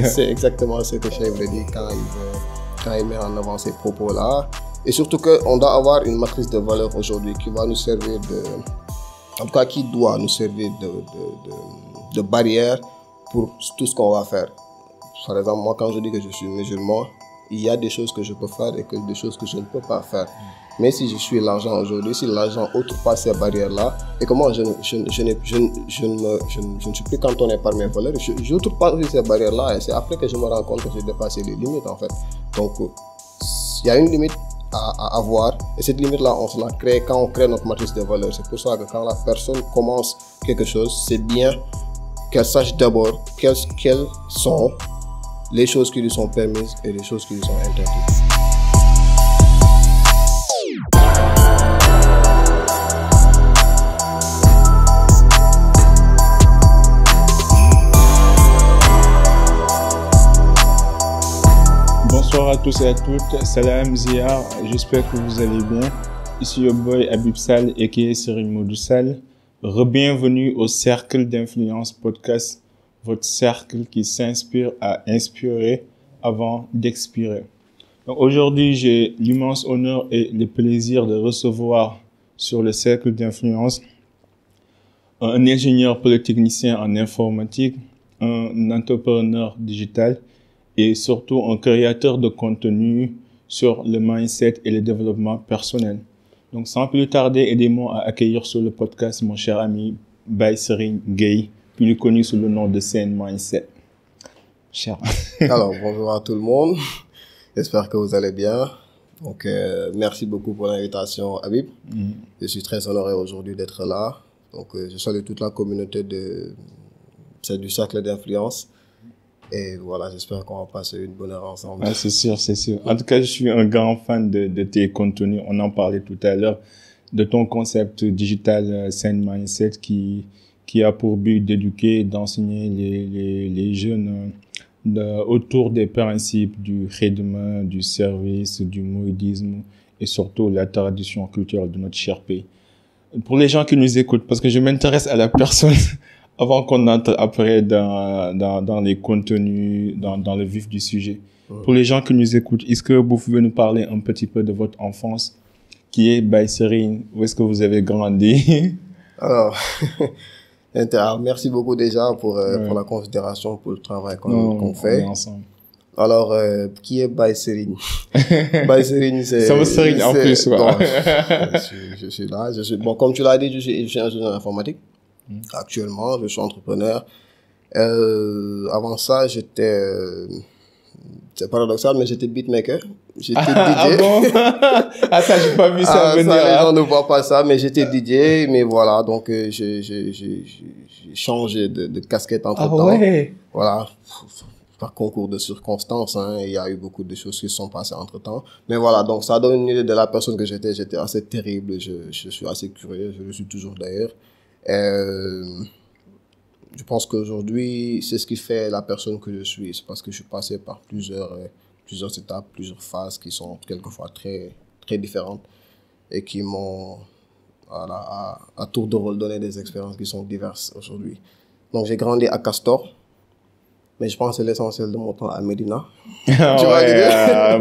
C'est exactement ce que Cheikh veut dire quand il met en avant ces propos-là. Et surtout qu'on doit avoir une matrice de valeurs aujourd'hui qui va nous servir en tout cas qui doit nous servir de barrière pour tout ce qu'on va faire. Par exemple, moi quand je dis que je suis musulman, il y a des choses que je peux faire et des choses que je ne peux pas faire. Mais si je suis l'argent aujourd'hui, si l'argent outrepasse ces barrières-là, et que moi je ne suis plus cantonné par mes valeurs, j'outrepasse ces barrières-là et c'est après que je me rends compte que j'ai dépassé les limites en fait. Donc il y a une limite à avoir et cette limite-là on se la crée quand on crée notre matrice de valeurs. C'est pour ça que quand la personne commence quelque chose, c'est bien qu'elle sache d'abord quelles sont les choses qui lui sont permises et les choses qui lui sont interdites. Bonsoir à tous et à toutes, Salam Ziyar, j'espère que vous allez bien. Ici your boy Habib Sall aka Serigne Modou Sall. Re-bienvenue au Cercle d'Influence Podcast, votre cercle qui s'inspire à inspirer avant d'expirer. Donc aujourd'hui, j'ai l'immense honneur et le plaisir de recevoir sur le Cercle d'Influence un ingénieur polytechnicien en informatique, un entrepreneur digital et surtout un créateur de contenu sur le mindset et le développement personnel. Donc sans plus tarder, aidez-moi à accueillir sur le podcast mon cher ami Baye Serigne Gueye, plus connu sous le nom de Sen Mindset. Cher. Alors bonjour à tout le monde, j'espère que vous allez bien. Donc merci beaucoup pour l'invitation Habib. Je suis très honoré aujourd'hui d'être là. Donc je salue toute la communauté du cercle d'influence. Et voilà, j'espère qu'on va passer une bonne heure ensemble. Ah, c'est sûr, c'est sûr. En tout cas, je suis un grand fan de tes contenus. On en parlait tout à l'heure de ton concept digital Sen Mindset qui a pour but d'éduquer, d'enseigner les jeunes autour des principes du khidma, du service, du mouridisme et surtout la tradition culturelle de notre cher pays. Pour les gens qui nous écoutent, parce que je m'intéresse à la personne avant qu'on entre après dans les contenus, dans le vif du sujet. Pour les gens qui nous écoutent, est-ce que vous pouvez nous parler un petit peu de votre enfance? Qui est Baye Serigne? Où est-ce que vous avez grandi? Alors, merci beaucoup déjà pour la considération, pour le travail qu'on fait. Ensemble. Alors, qui est Baye Serigne? Baye Serigne, c'est... Ça me Serigne en plus, quoi. Bon, je suis là. Bon, comme tu l'as dit, je suis ingénieur informatique. Actuellement, je suis entrepreneur. Avant ça, j'étais... c'est paradoxal, mais j'étais beatmaker. J'étais DJ. Ah bon? Ah ça, j'ai pas vu ça venir. Ça, les gens ne voient pas ça, mais j'étais DJ. Mais voilà, donc j'ai changé de casquette entre-temps. Ah ouais? Voilà, par concours de circonstances, hein, il y a eu beaucoup de choses qui se sont passées entre-temps. Mais voilà, donc ça donne une idée de la personne que j'étais. J'étais assez terrible, je suis assez curieux, je le suis toujours d'ailleurs. Je pense qu'aujourd'hui, c'est ce qui fait la personne que je suis. C'est parce que je suis passé par plusieurs étapes, plusieurs phases qui sont quelquefois très, très différentes et qui m'ont, voilà, à tour de rôle, donné des expériences qui sont diverses aujourd'hui. Donc, j'ai grandi à Castor, mais je pense que c'est l'essentiel de mon temps à Médina. Tu vois l'idée?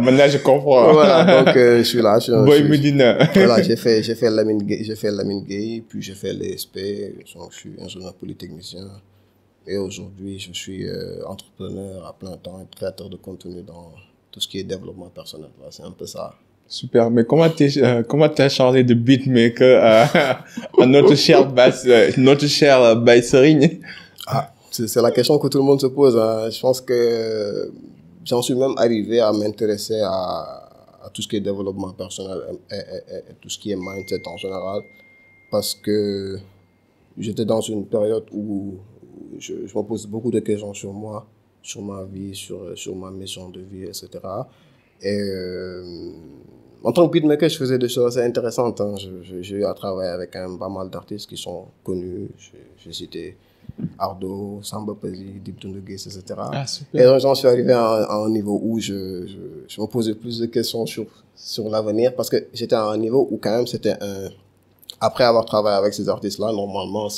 Maintenant, je comprends. Voilà, donc je suis là. Boy Médina. Voilà, j'ai fait Lamine Gueye, puis j'ai fait l'ESP, donc je suis ingénieur polytechnicien. Et aujourd'hui, je suis entrepreneur à plein temps et créateur de contenu dans tout ce qui est développement personnel. Voilà, c'est un peu ça. Super, mais comment t'as changé de beatmaker à notre cher Baye Serigne? Ah, c'est la question que tout le monde se pose, hein. Je pense que j'en suis même arrivé à m'intéresser à tout ce qui est développement personnel et tout ce qui est mindset en général, parce que j'étais dans une période où je me pose beaucoup de questions sur moi, sur ma vie, sur ma mission de vie, etc. Et en tant que beatmaker, je faisais des choses assez intéressantes, hein. J'ai eu à travailler avec pas mal d'artistes qui sont connus. J'ai cité Ardo, Samba Peuzzi, Dip Doundou Guiss, etc. Ah, super. Et donc, j'en suis arrivé à un niveau où je me posais plus de questions sur l'avenir, parce que j'étais à un niveau où quand même c'était après avoir travaillé avec ces artistes-là, normalement,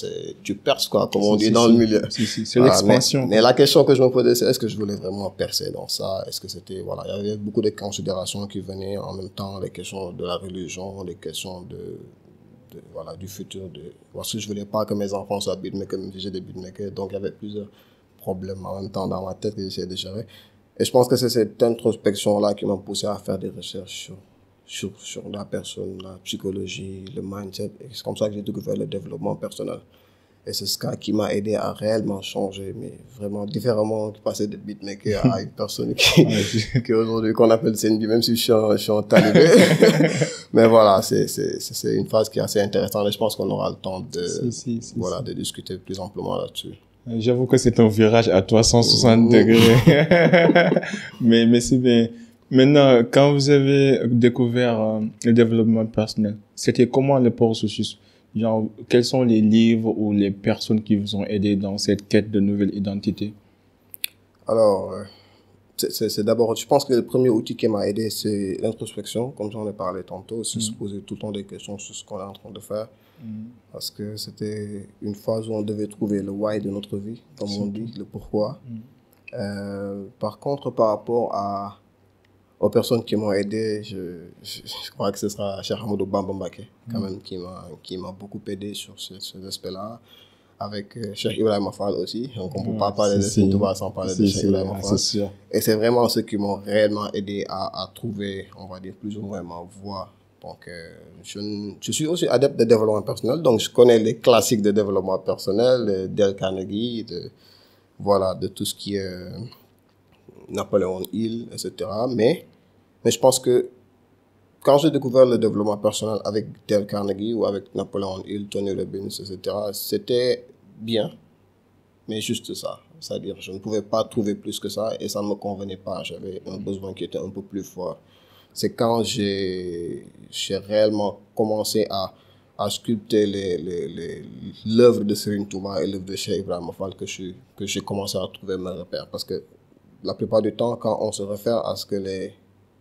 tu perces, quoi, comme on dit dans le milieu. C'est l'expansion. Mais la question que je me posais, c'est est-ce que je voulais vraiment percer dans ça? Est-ce que c'était, voilà, il y avait beaucoup de considérations qui venaient en même temps, les questions de la religion, les questions voilà, du futur parce que je voulais pas que mes enfants soient beatmakers, même si j'ai des beatmakers. Donc, il y avait plusieurs problèmes en même temps dans ma tête que j'essayais de gérer. Et je pense que c'est cette introspection-là qui m'a poussé à faire des recherches sur la personne, la psychologie, le mindset. Et c'est comme ça que j'ai découvert le développement personnel. Et c'est ce qui m'a aidé à réellement changer, mais vraiment différemment, passer de beatmaker à une personne qui aujourd'hui, qu'on appelle Senbi, même si je suis en talibé. Mais voilà, c'est une phase qui est assez intéressante et je pense qu'on aura le temps de discuter plus amplement là-dessus. J'avoue que c'est un virage à 360 degrés. mais c'est bien. Maintenant, quand vous avez découvert le développement personnel, c'était comment le processus? Genre, quels sont les livres ou les personnes qui vous ont aidé dans cette quête de nouvelle identité? Alors, c'est d'abord, je pense que le premier outil qui m'a aidé, c'est l'introspection, comme j'en ai parlé tantôt, c'est se poser tout le temps des questions sur ce qu'on est en train de faire. Parce que c'était une phase où on devait trouver le why de notre vie, comme on dit, le pourquoi. Par contre, par rapport aux personnes qui m'ont aidé, je crois que ce sera Cheikh Ahmadou Bamba Mbacké, quand même, qui m'a beaucoup aidé sur ces aspects-là. Avec Cheikh Ibrahima Fall aussi. Donc, on ne peut pas parler de Serigne Touba sans parler de Cheikh Ibrahima Fall. Sûr. Et c'est vraiment ceux qui m'ont réellement aidé à trouver, on va dire, plus ou moins ma voie. Donc, je suis aussi adepte de développement personnel. Donc, je connais les classiques de développement personnel, Dale Carnegie, de tout ce qui est Napoléon Hill, etc. Mais je pense que quand j'ai découvert le développement personnel avec Dale Carnegie ou avec Napoléon Hill, Tony Robbins, etc., c'était bien, mais juste ça. C'est-à-dire, je ne pouvais pas trouver plus que ça et ça ne me convenait pas. J'avais un besoin qui était un peu plus fort. C'est quand j'ai réellement commencé à sculpter l'œuvre de Serigne Touba et l'œuvre de Cheikh Ibrahima Fall que j'ai commencé à trouver mes repères. Parce que la plupart du temps, quand on se réfère à ce que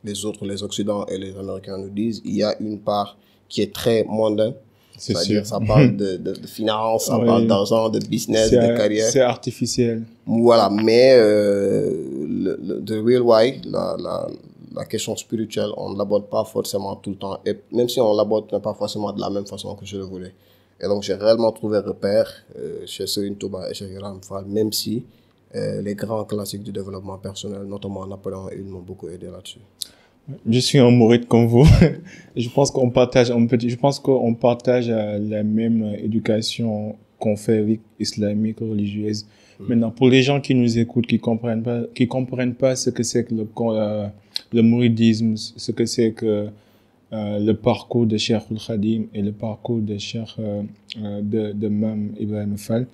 les autres, les Occidentaux et les Américains nous disent, il y a une part qui est très mondaine. C'est-à-dire, ça parle de finance, ça parle d'argent, de business, de carrière. C'est artificiel. Voilà, mais the real why, la question spirituelle, on ne l'aborde pas forcément tout le temps. Et même si on l'aborde pas forcément de la même façon que je le voulais. Et donc, j'ai réellement trouvé repère chez Serigne Touba et chez Ibrahima Fall, même si les grands classiques du développement personnel, notamment Napoléon Hill, m'ont beaucoup aidé là-dessus. Je suis un mouride comme vous. Je pense qu'on partage la même éducation confrérique islamique religieuse. Maintenant, pour les gens qui nous écoutent, qui comprennent pas ce que c'est que le mouridisme, ce que c'est que le parcours de Cheikh Khadim et le parcours de Cheikh de Mame Ibrahima Fall,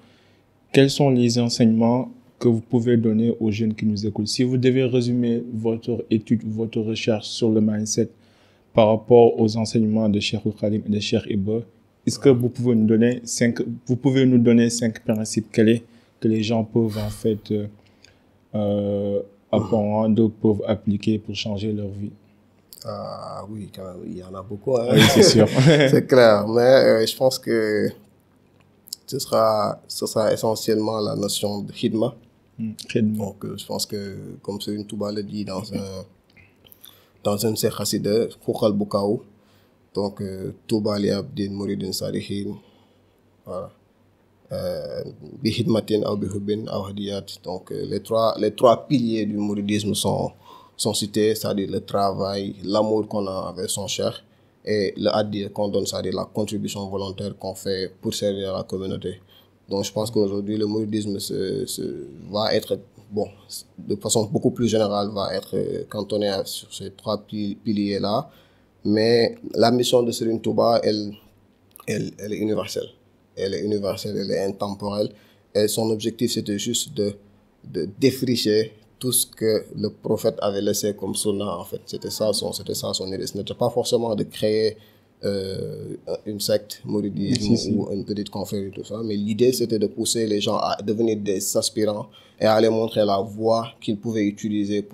quels sont les enseignements que vous pouvez donner aux jeunes qui nous écoutent? Si vous devez résumer votre étude, votre recherche sur le mindset par rapport aux enseignements de Cheikh Khadim et de Cheikh Ibra, est-ce que vous pouvez nous donner 5 principes clés que les gens peuvent en fait apprendre, peuvent appliquer pour changer leur vie? Ah oui, quand même, il y en a beaucoup. Hein. Oui, c'est sûr. C'est clair, mais je pense que ce sera essentiellement la notion de khidma. Donc, je pense que, comme Serigne Touba le dit dans un de ses khassida, Foukhal Bukaou, donc, Touba li abdin muridin salihin, voilà. Bi khidmatin aw bi hubbin aw hadiyat. Donc, les trois piliers du mouridisme sont cités, c'est-à-dire le travail, l'amour qu'on a avec son cher et le hadiya qu'on donne, c'est-à-dire la contribution volontaire qu'on fait pour servir la communauté. Donc, je pense qu'aujourd'hui, le mouridisme va être, bon, de façon beaucoup plus générale, va être cantonné sur ces trois piliers-là. Mais la mission de Serigne Touba, elle est universelle. Elle est universelle, elle est intemporelle. Et son objectif, c'était juste de défricher tout ce que le prophète avait laissé comme sunna, en fait. C'était ça son idée. Ce n'était pas forcément de créer une secte mouridisme ou une petite confrérie, tout ça. Mais l'idée, c'était de pousser les gens à devenir des aspirants et à leur montrer la voie qu'ils pouvaient utiliser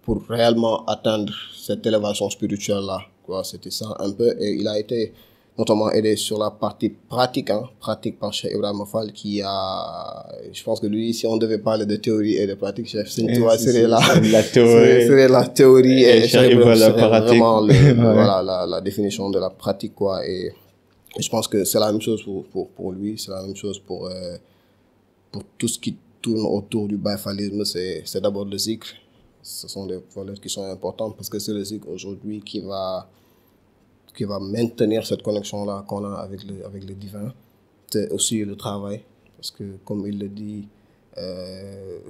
pour réellement atteindre cette élévation spirituelle-là. C'était ça un peu. Et il a été notamment aidé sur la partie pratique, pratique par Cheikh Ibrahima Fall, je pense que lui, si on devait parler de théorie et de pratique, Cheikh Seigne Touba serait la théorie, serait la théorie et Cheikh Ibrahima serait vraiment ouais. la définition de la pratique, quoi. Et je pense que c'est la même chose pour lui, c'est la même chose pour tout ce qui tourne autour du baïfalisme, c'est d'abord le zikr. Ce sont des valeurs qui sont importantes parce que c'est le zikr aujourd'hui qui va maintenir cette connexion-là qu'on a avec le divin. C'est aussi le travail, parce que comme il le dit,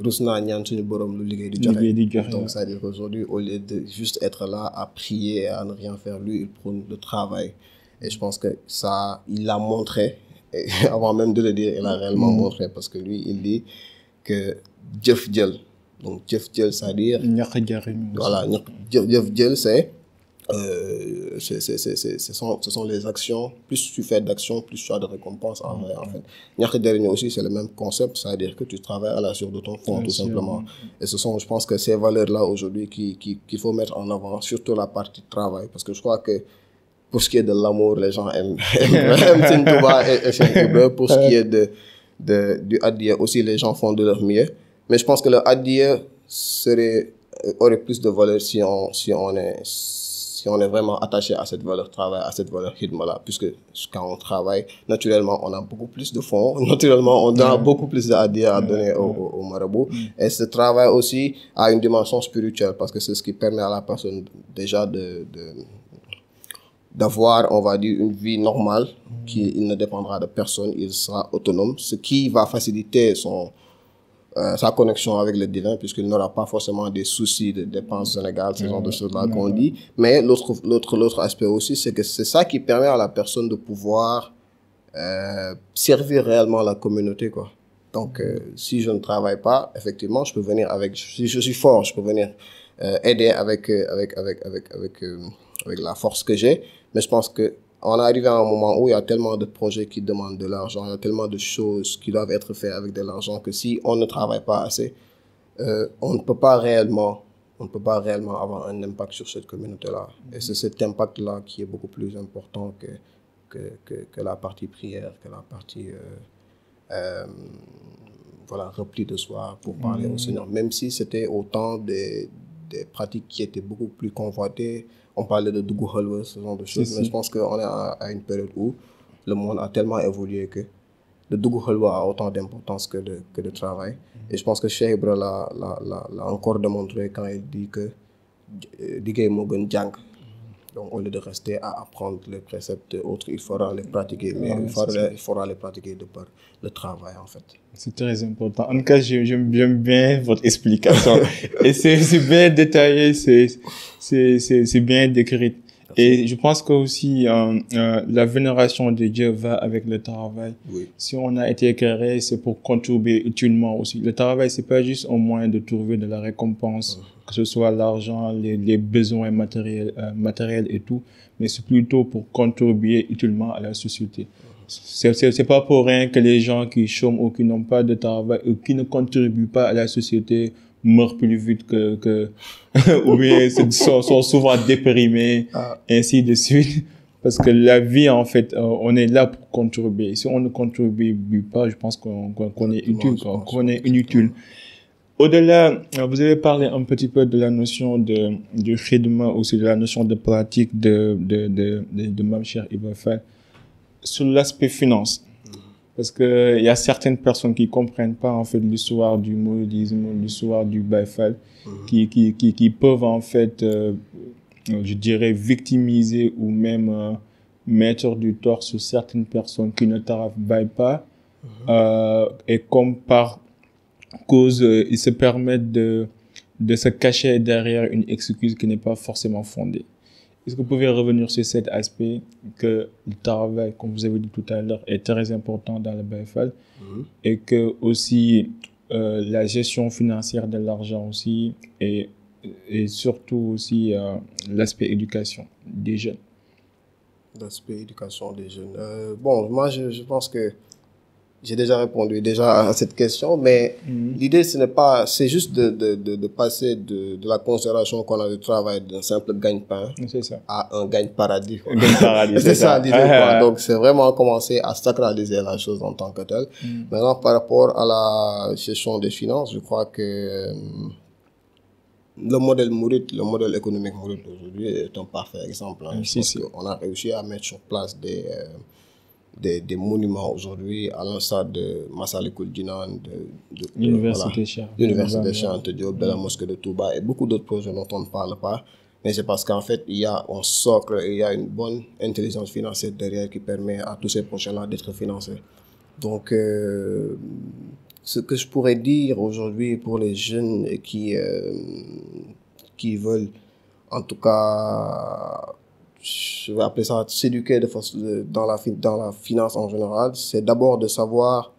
Rusna ñaan suñu borom lu liggéey di joxe. Donc c'est-à-dire qu'aujourd'hui, au lieu de juste être là à prier et à ne rien faire, lui, il prône le travail. Et je pense que ça, il l'a montré, et avant même de le dire, il a réellement montré, parce que lui, il dit que jëf jël. Donc jëf jël, c'est-à-dire voilà, jëf jël, ce sont les actions. Plus tu fais d'actions, plus tu as de récompenses en vrai, en fait. Ñàkk jariñu aussi, c'est le même concept, c'est-à-dire que tu travailles à la sueur de ton front, tout simplement. Et ce sont, je pense que ces valeurs-là aujourd'hui qu'il faut mettre en avant, surtout la partie travail, parce que je crois que pour ce qui est de l'amour, les gens aiment Seigne Touba et Cheikh Ibra. Pour ce qui est du hadiya aussi, les gens font de leur mieux. Mais je pense que le hadiya aurait plus de valeur si on est vraiment attaché à cette valeur travail, à cette valeur khidma-là, puisque quand on travaille, naturellement, on a beaucoup plus de fonds, naturellement, on a beaucoup plus de hadiya à donner au marabout. Et ce travail aussi a une dimension spirituelle, parce que c'est ce qui permet à la personne déjà d'avoir, on va dire, une vie normale, il ne dépendra de personne, il sera autonome, ce qui va faciliter sa connexion avec le divin, puisqu'il n'aura pas forcément des soucis de dépenses sénégales, ce genre de choses-là qu'on dit. Mais l'autre aspect aussi, c'est que c'est ça qui permet à la personne de pouvoir servir réellement la communauté, quoi. Donc, si je ne travaille pas, effectivement, je peux venir si je suis fort, je peux venir aider avec la force que j'ai. Mais je pense que on est arrivé à un moment où il y a tellement de projets qui demandent de l'argent, il y a tellement de choses qui doivent être faites avec de l'argent, que si on ne travaille pas assez, on ne peut pas réellement avoir un impact sur cette communauté-là. Et c'est cet impact-là qui est beaucoup plus important que la partie prière, que la partie repli de soi pour parler au Seigneur. Même si c'était autant des pratiques qui étaient beaucoup plus convoitées. On parlait de Dougou Halwa, ce genre de choses. Mais je pense qu'on est à une période où le monde a tellement évolué que le Dougou Halwa a autant d'importance que le travail. Et je pense que Cheikh Ibra l'a encore démontré quand il dit que Digay Mogun Djank. Donc, au lieu de rester à apprendre les préceptes autres, il faudra les pratiquer. Mais il faudra les pratiquer de par le travail, en fait. C'est très important. En tout cas, j'aime bien votre explication. Et c'est bien détaillé, c'est bien décrit. Et je pense que aussi la vénération de Dieu va avec le travail. Oui. Si on a été créé, c'est pour contribuer utilement aussi. Le travail, c'est pas juste un moyen de trouver de la récompense, que ce soit l'argent, les besoins matériels et tout, mais c'est plutôt pour contribuer utilement à la société. C'est pas pour rien que les gens qui chôment ou qui n'ont pas de travail ou qui ne contribuent pas à la société meurent plus vite ou bien sont souvent déprimés, ainsi de suite. Parce que la vie, en fait, on est là pour contribuer. Si on ne contribue pas, je pense qu'on est utile, qu'on est inutile. Au-delà, vous avez parlé un petit peu de la notion de khidma, aussi de la notion de pratique de Mame Cheikh Ibra Fall. Sur l'aspect finance. Parce que il y a certaines personnes qui comprennent pas, en fait, l'histoire du mouridisme, l'histoire du Baye Fall, qui peuvent, en fait, je dirais, victimiser ou même mettre du tort sur certaines personnes qui ne travaillent pas, et comme par cause, ils se permettent de se cacher derrière une excuse qui n'est pas forcément fondée. Est-ce que vous pouvez revenir sur cet aspect que le travail, comme vous avez dit tout à l'heure, est très important dans le Baye Fall, et que aussi la gestion financière de l'argent aussi, et surtout aussi l'aspect éducation des jeunes. L'aspect éducation des jeunes. Bon, moi je pense que j'ai déjà répondu à cette question, mais l'idée, c'est juste de passer de la considération qu'on a du travail d'un simple gagne-pain à un gagne-paradis. Un gagne-paradis, c'est ça l'idée, quoi. Donc, c'est vraiment commencer à sacraliser la chose en tant que telle. Maintenant, par rapport à la gestion des finances, je crois que le modèle économique mouride d'aujourd'hui est un parfait exemple. On a réussi à mettre sur place des monuments aujourd'hui, à l'instar de Massalikul Jinan, de l'Université Cheikh Anta Diop, de la mosquée de Touba et beaucoup d'autres projets dont on ne parle pas. Mais c'est parce qu'en fait, il y a un socle et il y a une bonne intelligence financière derrière qui permet à tous ces projets-là d'être financés. Donc, ce que je pourrais dire aujourd'hui pour les jeunes qui veulent, en tout cas, je vais appeler ça s'éduquer dans la finance en général, c'est d'abord de savoir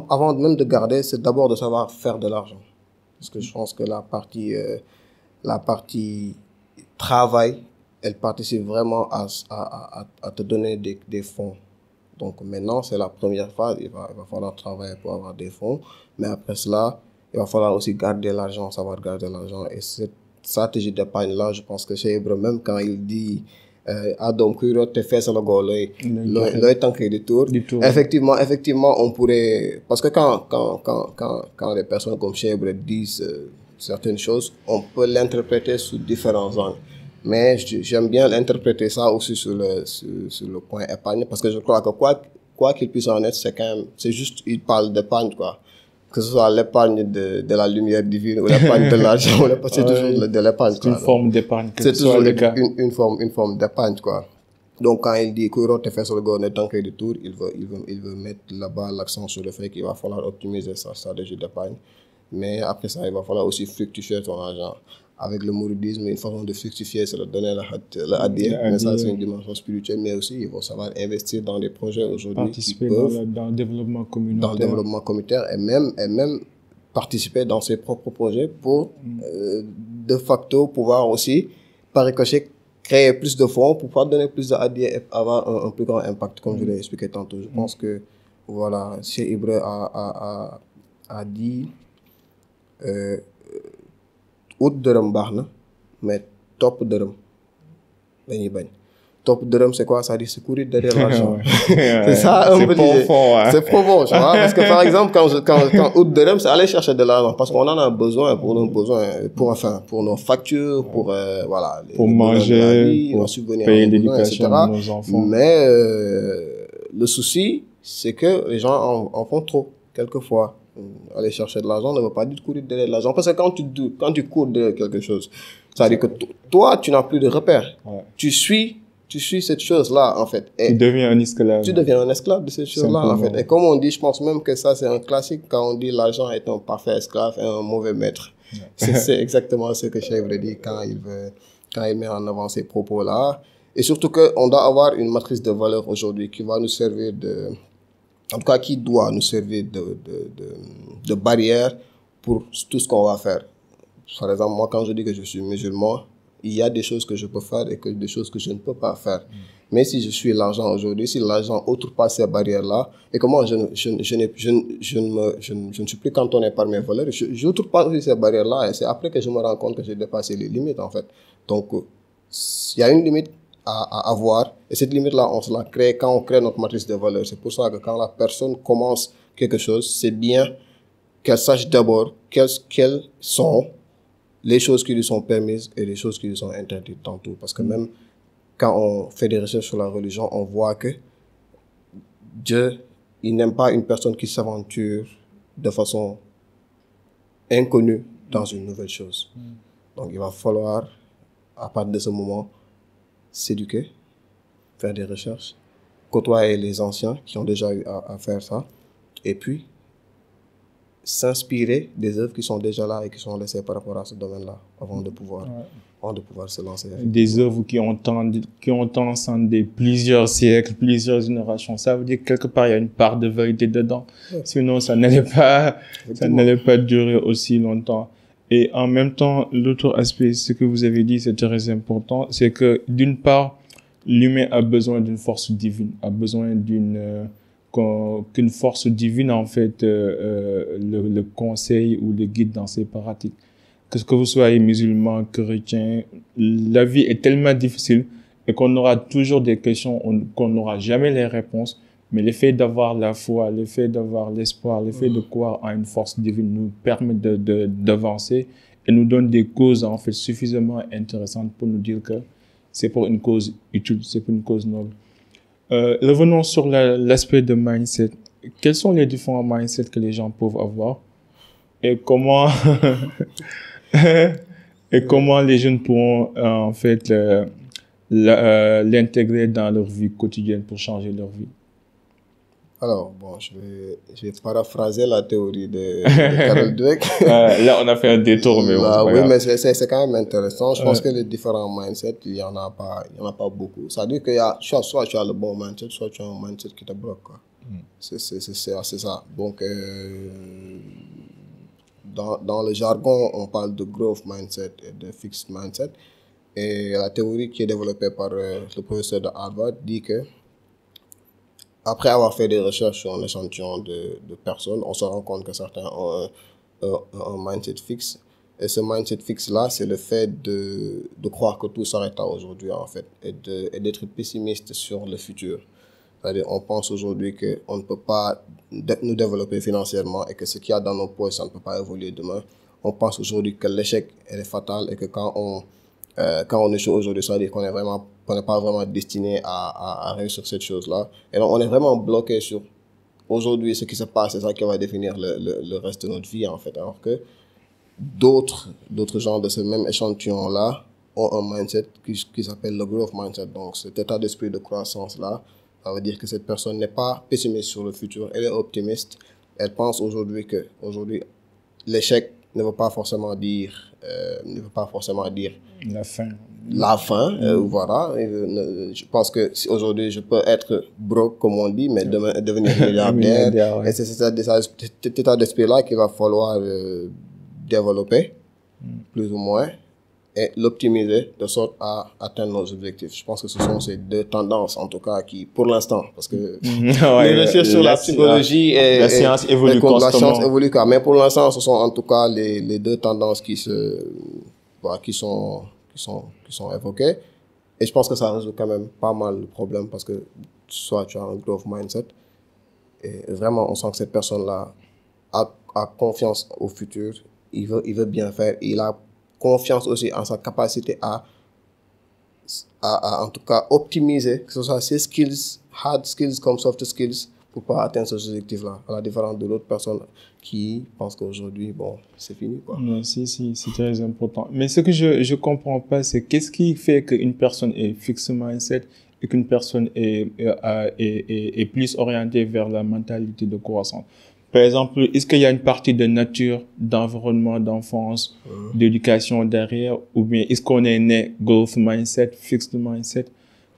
avant même de garder, c'est d'abord de savoir faire de l'argent. Parce que je pense que la partie travail, elle participe vraiment à te donner des fonds. Donc maintenant, c'est la première phase, il va falloir travailler pour avoir des fonds, mais après cela, il va falloir aussi garder l'argent, savoir garder l'argent. Et cette stratégie d'épargne-là, je pense que chez Ibra, même quand il dit donc te fait ça le temps qu'il détourne. Effectivement, on pourrait, parce que quand les personnes comme chez Ibra disent certaines choses, on peut l'interpréter sous différents angles. Mais j'aime bien l'interpréter ça aussi sur le point épargne, parce que je crois que quoi qu'il puisse en être, c'est juste, il parle d'épargne, quoi. Que ce soit l'épargne de la lumière divine ou l'épargne de l'argent, c'est toujours de l'épargne, c'est une forme d'épargne. C'est toujours une forme d'épargne, quoi. Donc, quand il dit que te fait sur le gouvernement tant qu'il détourne, il veut mettre là-bas l'accent sur le fait qu'il va falloir optimiser sa stratégie d'épargne. Mais après ça, il va falloir aussi fructifier ton argent. Avec le mouridisme, une façon de fructifier, c'est de donner la hadiya. Mais ça, c'est une dimension spirituelle. Mais aussi, il faut savoir investir dans des projets aujourd'hui participer dans le développement communautaire. Dans le développement communautaire et même participer dans ses propres projets pour, de facto, pouvoir aussi, par ricochet, créer plus de fonds pour pouvoir donner plus de hadiya et avoir un plus grand impact, comme je l'ai expliqué tantôt. Je pense que, voilà, Cheikh Ibra a dit... ut dërëm baax na mais topp dërëm dañuy bañ. Topp dërëm c'est quoi? Ça dit c'est courir derrière l'argent. C'est ça un peu l'idée. C'est profond, tu vois. Parce que par exemple quand ut dërëm, c'est aller chercher de l'argent parce qu'on en a besoin pour nos factures, pour voilà, pour manger, vie, pour payer l'éducation de nos enfants. Mais le souci, c'est que les gens en font trop quelquefois. Aller chercher de l'argent ne veut pas dire courir derrière l'argent. Parce que quand tu cours derrière quelque chose, ça veut dire que toi, tu n'as plus de repères. Ouais. Tu suis cette chose-là, en fait. Et tu deviens un esclave. Tu deviens un esclave de cette chose-là, en fait. Et comme on dit, je pense même que ça, c'est un classique quand on dit l'argent est un parfait esclave et un mauvais maître. Ouais. C'est exactement ce que Cheikh Ibra dit quand il met en avant ces propos-là. Et surtout qu'on doit avoir une matrice de valeurs aujourd'hui qui va nous servir en tout cas, qui doit nous servir de barrière pour tout ce qu'on va faire. Par exemple, moi, quand je dis que je suis musulman, il y a des choses que je peux faire et des choses que je ne peux pas faire. Mais si je suis l'argent aujourd'hui, si l'argent outrepasse ces barrières-là, et que moi, je ne suis plus cantonné par mes valeurs, j'outrepasse ces barrières-là, et c'est après que je me rends compte que j'ai dépassé les limites, en fait. Donc, il y a une limite à avoir, et cette limite-là, on se la crée quand on crée notre matrice de valeurs. C'est pour ça que quand la personne commence quelque chose, c'est bien qu'elle sache d'abord quelles sont les choses qui lui sont permises et les choses qui lui sont interdites tantôt. Parce que même quand on fait des recherches sur la religion, on voit que Dieu, il n'aime pas une personne qui s'aventure de façon inconnue dans une nouvelle chose. Donc il va falloir, à partir de ce moment, s'éduquer, faire des recherches, côtoyer les anciens qui ont déjà eu à faire ça, et puis s'inspirer des œuvres qui sont déjà là et qui sont laissées par rapport à ce domaine-là avant de pouvoir se lancer. Des œuvres qui ont transcendé plusieurs siècles, plusieurs générations. Ça veut dire que quelque part, il y a une part de vérité dedans. Ouais. Sinon, ça n'allait pas durer aussi longtemps. Et en même temps, l'autre aspect, ce que vous avez dit, c'est très important, c'est que d'une part, l'humain a besoin d'une force divine, a besoin qu'une force divine, en fait, le conseille ou le guide dans ses pratiques. Que vous soyez musulman, chrétien, la vie est tellement difficile et qu'on aura toujours des questions, qu'on n'aura jamais les réponses. Mais le fait d'avoir la foi, le fait d'avoir l'espoir, le fait de croire en une force divine nous permet d'avancer et nous donne des causes, en fait, suffisamment intéressantes pour nous dire que c'est pour une cause utile, c'est pour une cause noble. Revenons sur l'aspect de mindset. Quels sont les différents mindsets que les gens peuvent avoir et comment les jeunes pourront en fait l'intégrer dans leur vie quotidienne pour changer leur vie? Alors, bon, je vais paraphraser la théorie de Carol Dweck. Là, on a fait un détour, mais bon, oui, mais c'est quand même intéressant. Je pense que les différents mindsets, il y en a pas beaucoup. Ça veut dire qu'il y a, soit tu as le bon mindset, soit tu as un mindset qui te bloque, quoi. C'est ça. Donc, dans le jargon, on parle de growth mindset et de fixed mindset. Et la théorie qui est développée par le professeur de Harvard dit que après avoir fait des recherches sur un échantillon de personnes, on se rend compte que certains ont un mindset fixe. Et ce mindset fixe-là, c'est le fait de croire que tout s'arrête à aujourd'hui, en fait, et d'être pessimiste sur le futur. C'est-à-dire, on pense aujourd'hui qu'on ne peut pas nous développer financièrement et que ce qu'il y a dans nos poches, ça ne peut pas évoluer demain. On pense aujourd'hui que l'échec est fatal et que quand on échoue aujourd'hui, ça veut dire qu'on n'est pas vraiment destiné à réussir cette chose-là. Et donc, on est vraiment bloqué sur aujourd'hui, ce qui se passe, c'est ça qui va définir le reste de notre vie, en fait. Alors que d'autres gens de ce même échantillon-là ont un mindset qui s'appelle le growth mindset. Donc, cet état d'esprit de croissance-là, ça veut dire que cette personne n'est pas pessimiste sur le futur, elle est optimiste. Elle pense aujourd'hui que l'échec ne veut pas forcément dire la fin. Voilà. Je pense que aujourd'hui je peux être broke comme on dit, mais demain devenir milliardaire. Ouais. Et c'est cet état d'esprit là qu'il va falloir développer plus ou moins et l'optimiser de sorte à atteindre nos objectifs. Je pense que ce sont ces deux tendances, en tout cas, qui, pour l'instant, parce que les recherches sur la psychologie et la science évolue constamment. La science évolue, mais pour l'instant, ce sont en tout cas les deux tendances qui sont évoquées. Et je pense que ça résout quand même pas mal le problème parce que soit tu as un growth mindset et vraiment on sent que cette personne-là a confiance au futur, il veut bien faire, il a confiance aussi en sa capacité à en tout cas optimiser, que ce soit ses skills, hard skills comme soft skills, pour pouvoir atteindre ce objectif-là, à la différence de l'autre personne qui pense qu'aujourd'hui, bon, c'est fini, quoi. Non, si, c'est très important. Mais ce que je comprends pas, c'est qu'est-ce qui fait qu'une personne est fixed mindset et qu'une personne est plus orientée vers la mentalité de croissance. Par exemple, est-ce qu'il y a une partie de nature, d'environnement, d'enfance, d'éducation derrière, ou bien est-ce qu'on est né growth mindset, fixed mindset?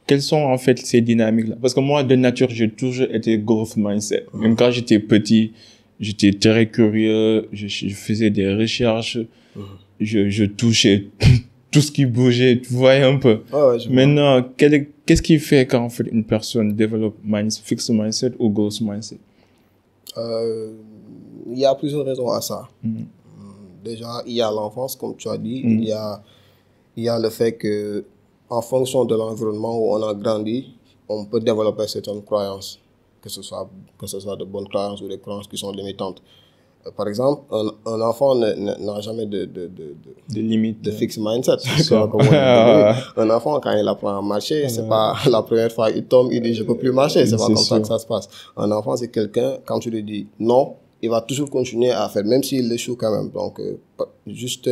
Quelles sont en fait ces dynamiques-là? Parce que moi, de nature, j'ai toujours été growth mindset. Même quand j'étais petit, j'étais très curieux, je faisais des recherches, je touchais tout ce qui bougeait, tu vois un peu. Maintenant, qu'est-ce qui fait qu'en fait une personne développe fixed mindset ou growth mindset? Il y a plusieurs raisons à ça. Déjà, il y a l'enfance, comme tu as dit. Il y a le fait que, en fonction de l'environnement où on a grandi, on peut développer certaines croyances, que ce soit de bonnes croyances ou des croyances qui sont limitantes. Par exemple, un enfant n'a jamais de limite, de fixed mindset. Un enfant, quand il apprend à marcher, c'est pas la première fois il tombe, il dit je peux plus marcher. C'est pas comme ça que ça se passe. Un enfant, c'est quelqu'un, quand tu lui dis non, il va toujours continuer à faire, même s'il échoue quand même. Donc, juste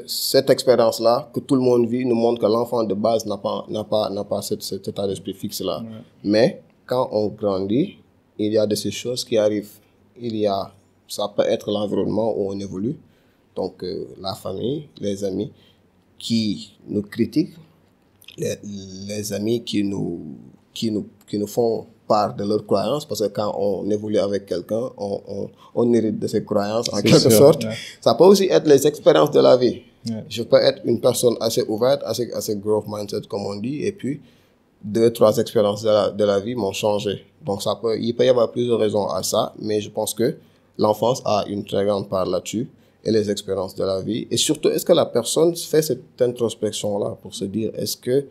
cette expérience-là que tout le monde vit nous montre que l'enfant de base n'a pas cet état d'esprit fixe-là. Mais quand on grandit, il y a de ces choses qui arrivent. Ça peut être l'environnement où on évolue, donc la famille, les amis qui nous critiquent, les amis qui nous font part de leurs croyances, parce que quand on évolue avec quelqu'un, on hérite de ses croyances en quelque sorte. Ça peut aussi être les expériences de la vie. Ouais. Je peux être une personne assez ouverte, assez growth mindset, comme on dit, et puis 2, 3 expériences de la vie m'ont changé. Donc, il peut y avoir plusieurs raisons à ça, mais je pense que l'enfance a une très grande part là-dessus, et les expériences de la vie. Et surtout, est-ce que la personne fait cette introspection-là pour se dire, est-ce que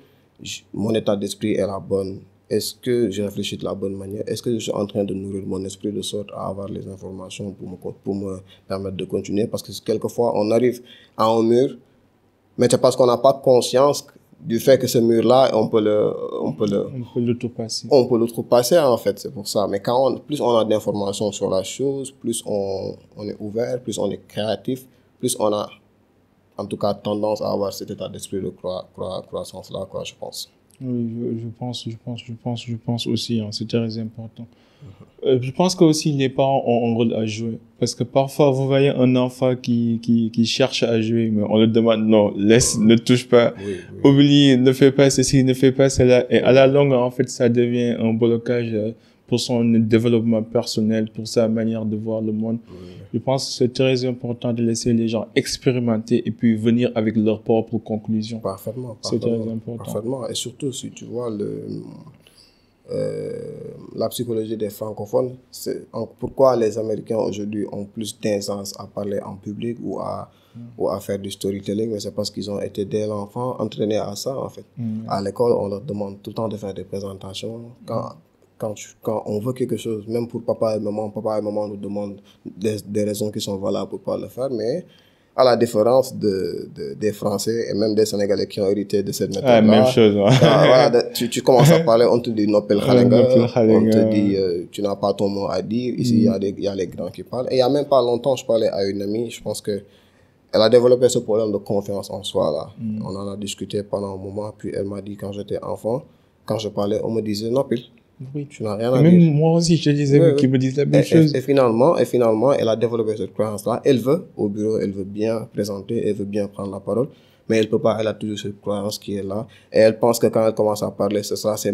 mon état d'esprit est la bonne? Est-ce que je réfléchis de la bonne manière? Est-ce que je suis en train de nourrir mon esprit de sorte à avoir les informations pour me permettre de continuer? Parce que quelquefois, on arrive à un mur, mais c'est parce qu'on n'a pas conscience du fait que ce mur-là, on peut l'outrepasser. On peut l'outrepasser, en fait, c'est pour ça. Mais plus on a d'informations sur la chose, plus on est ouvert, plus on est créatif, plus on a, en tout cas, tendance à avoir cet état d'esprit de croissance-là, quoi, je pense. Oui, je pense aussi, hein, c'est très important. Je pense que aussi les parents ont un rôle à jouer. Parce que parfois, vous voyez un enfant qui cherche à jouer, mais on le demande, non, laisse, ne touche pas, oublie, ne fais pas ceci, ne fais pas cela. Et à la longue, en fait, ça devient un blocage pour son développement personnel, pour sa manière de voir le monde. Je pense que c'est très important de laisser les gens expérimenter et puis venir avec leurs propres conclusions. Parfaitement. C'est très important. Parfaitement. Et surtout, si tu vois la psychologie des francophones, pourquoi les Américains aujourd'hui ont plus d'aisance à parler en public ou à faire du storytelling, mais c'est parce qu'ils ont été dès l'enfant entraînés à ça, en fait. À l'école, on leur demande tout le temps de faire des présentations. Quand on veut quelque chose, même pour papa et maman nous demandent des raisons qui sont valables pour pas le faire, mais à la différence des Français et même des Sénégalais qui ont hérité de cette méthode-là. Même chose. Ouais. Voilà, tu commences à parler, on te dit Nopel Khalenga, on te dit tu n'as pas ton mot à dire. Ici, il y a les grands qui parlent. Et il n'y a même pas longtemps, je parlais à une amie, je pense que elle a développé ce problème de confiance en soi là. On en a discuté pendant un moment, puis elle m'a dit quand j'étais enfant, quand je parlais, on me disait Nopel. Oui. Tu n'as rien à même dire. Moi aussi, je te disais qu'ils me disent la même chose. Et finalement, elle a développé cette croyance-là. Elle veut, au bureau, elle veut bien présenter, elle veut bien prendre la parole, mais elle peut pas, elle a toujours cette croyance qui est là. Et elle pense que quand elle commence à parler, ce sera les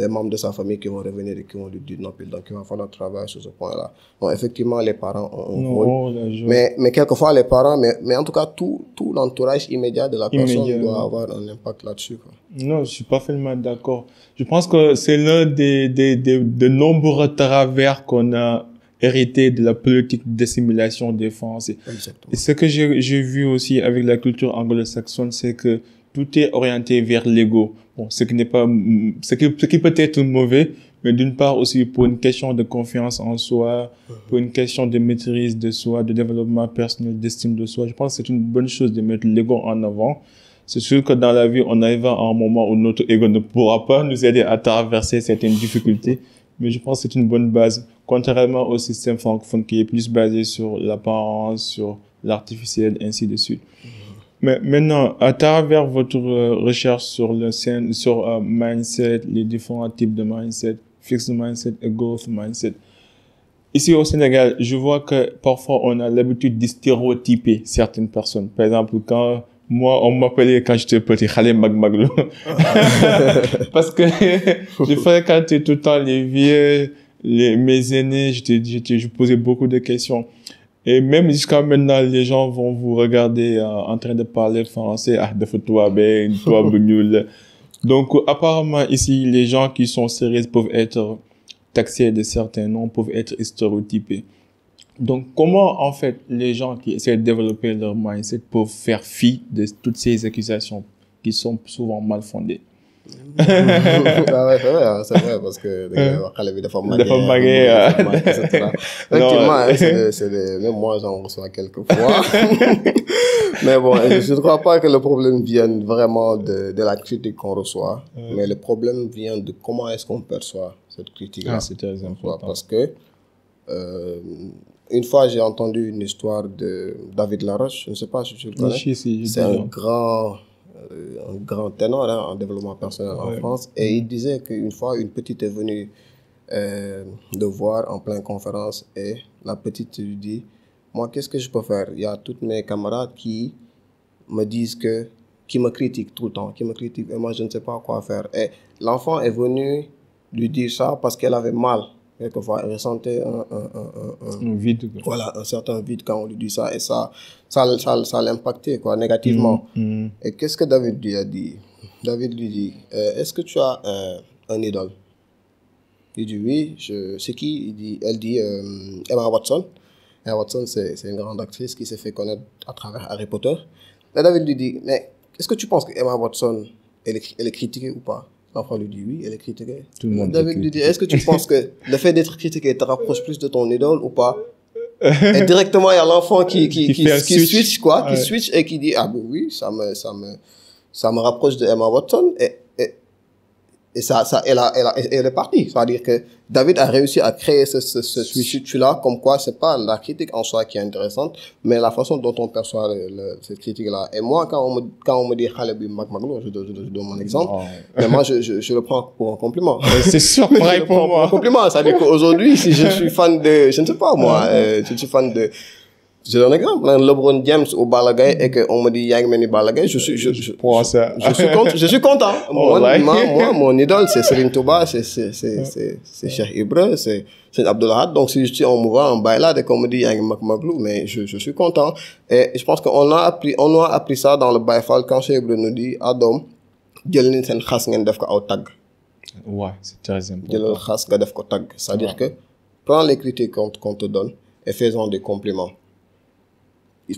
membres de sa famille qui vont revenir et qui vont lui dire non, donc il va falloir travailler sur ce point-là. Donc effectivement, les parents ont un rôle. Mais quelquefois, les parents, mais en tout cas, tout l'entourage immédiat de la personne doit avoir un impact là-dessus, quoi. Non, je suis parfaitement d'accord. Je pense que c'est l'un des nombreux travers qu'on a hérité de la politique d'assimilation des Français. Exactement. Et ce que j'ai vu aussi avec la culture anglo-saxonne, c'est que tout est orienté vers l'ego. Bon, ce qui peut être mauvais, mais d'une part aussi pour une question de confiance en soi, pour une question de maîtrise de soi, de développement personnel, d'estime de soi. Je pense que c'est une bonne chose de mettre l'ego en avant. C'est sûr que dans la vie, on arrivera à un moment où notre ego ne pourra pas nous aider à traverser certaines difficultés. Mais je pense que c'est une bonne base. Contrairement au système francophone qui est plus basé sur l'apparence, sur l'artificiel, ainsi de suite. Mais maintenant, à travers votre recherche sur mindset, les différents types de mindset, fixed mindset et growth mindset, ici au Sénégal, je vois que parfois on a l'habitude de stéréotyper certaines personnes. Par exemple, moi, on m'appelait quand j'étais petit, Khalé Magmaglo. Parce que je fréquentais tout le temps les vieux, mes aînés, je posais beaucoup de questions. Et même jusqu'à maintenant, les gens vont vous regarder en train de parler français. Ah, de toi, ben, toi, nul. Donc, apparemment, ici, les gens qui sont sérieux peuvent être taxés de certains noms, peuvent être stéréotypés. Donc, comment, en fait, les gens qui essaient de développer leur mindset peuvent faire fi de toutes ces accusations qui sont souvent mal fondées? Ah ouais, c'est vrai, parce que effectivement, même moi j'en reçois quelques fois. Mais bon, je ne crois pas que le problème vienne vraiment de la critique qu'on reçoit, mais le problème vient de comment est-ce qu'on perçoit cette critique-là. Ah, c'est très important. Parce que une fois j'ai entendu une histoire de David Laroche, je ne sais pas si tu le connais. C'est un grand ténor en développement personnel en France, et il disait qu'une fois une petite est venue le voir en pleine conférence, et la petite lui dit: moi, qu'est-ce que je peux faire? Il y a toutes mes camarades qui me disent qui me critiquent tout le temps, qui me critiquent, et moi je ne sais pas quoi faire. Et l'enfant est venu lui dire ça parce qu'elle avait mal quelquefois, il ressentait Un vide. voilà, un certain vide quand on lui dit ça, et ça l'impactait, quoi, négativement. Et qu'est-ce que David lui a dit? David lui dit, est-ce que tu as un idole? Il dit oui, c'est qui? Elle dit Emma Watson. Emma Watson, c'est une grande actrice qui s'est fait connaître à travers Harry Potter. Et David lui dit, mais est-ce que tu penses que Emma Watson, elle est critiquée ou pas? L'enfant lui dit oui, elle est critiquée. David lui dit, est-ce que tu penses que le fait d'être critiqué te rapproche plus de ton idole ou pas? Et directement, il y a l'enfant qui switch, quoi, qui switch et qui dit, ah ben oui, ça me rapproche de Emma Watson. Et elle est partie. C'est-à-dire que David a réussi à créer ce switch-là, comme quoi c'est pas la critique en soi qui est intéressante, mais la façon dont on perçoit cette critique-là. Et moi, quand on me dit Khalebi Magmaglo, je donne mon exemple, mais moi, je le prends pour un compliment. C'est sûr, pareil pour moi. Pour un compliment. C'est-à-dire qu'aujourd'hui, si je suis fan de, je ne sais pas moi, je suis fan de, je donne un exemple, LeBron James au Balla Gaye et qu'on me dit Yang Meni Balla Gaye, je suis content. Mon idole, c'est Serigne Touba, c'est Cheikh Ibra, c'est Abdoul Ahad. Donc, si on me voit en bailade et qu'on me dit Yang Maglou, mais je suis content. Et je pense qu'on a appris ça dans le Baye Fall quand Cheikh Ibra nous dit, Adam, jël ni sen khas ngeen def ko aw tag. Ouais, c'est très important. Jël khas nga def ko tag. C'est-à-dire que, prends les critiques qu'on te donne et fais-en des compliments.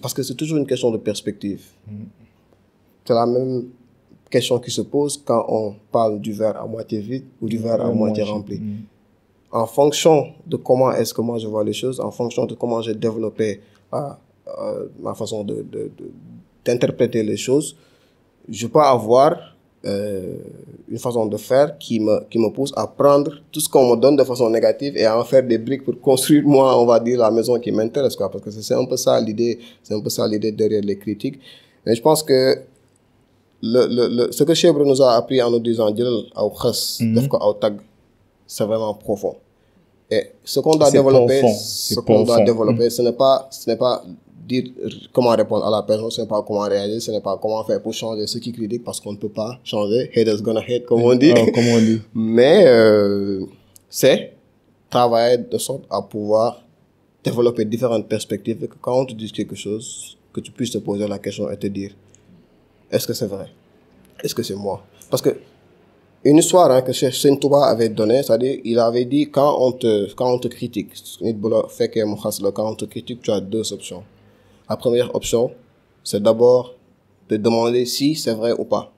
Parce que c'est toujours une question de perspective. C'est la même question qui se pose quand on parle du verre à moitié vide ou du verre à moitié rempli. En fonction de comment est-ce que moi je vois les choses, en fonction de comment j'ai développé ma façon d'interpréter les choses, je peux avoir une façon de faire qui me pousse à prendre tout ce qu'on me donne de façon négative et à en faire des briques pour construire, moi, on va dire, la maison qui m'intéresse, quoi. Parce que c'est un peu ça l'idée, derrière les critiques. Et je pense que ce que Cheikh Ibra nous a appris en nous disant, c'est vraiment profond. Et ce qu'on doit développer, ce n'est pas dire comment répondre à la personne, ce n'est pas comment réagir, ce n'est pas comment faire pour changer ceux qui critiquent parce qu'on ne peut pas changer. Haters gonna hate, comme on dit. Mais c'est travailler de sorte à pouvoir développer différentes perspectives et que quand on te dit quelque chose, que tu puisses te poser la question et te dire, est-ce que c'est vrai? Est-ce que c'est moi? Parce que une histoire que Serigne Touba avait donnée, c'est-à-dire, il avait dit, quand on te critique, quand on te critique, tu as deux options. La première option, c'est d'abord de demander si c'est vrai ou pas.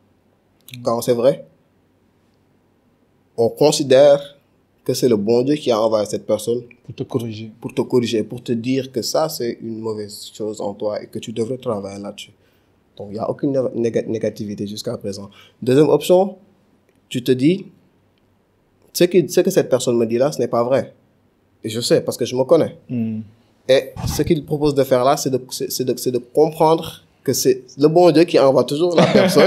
Quand c'est vrai, on considère que c'est le bon Dieu qui a envoyé cette personne pour te corriger, pour te dire que ça, c'est une mauvaise chose en toi et que tu devrais travailler là-dessus. Donc, il n'y a aucune négativité jusqu'à présent. Deuxième option, tu te dis, ce que cette personne me dit là, ce n'est pas vrai. Et je sais, parce que je me connais. Et ce qu'il propose de faire là, c'est de comprendre que c'est le bon Dieu qui envoie toujours la personne.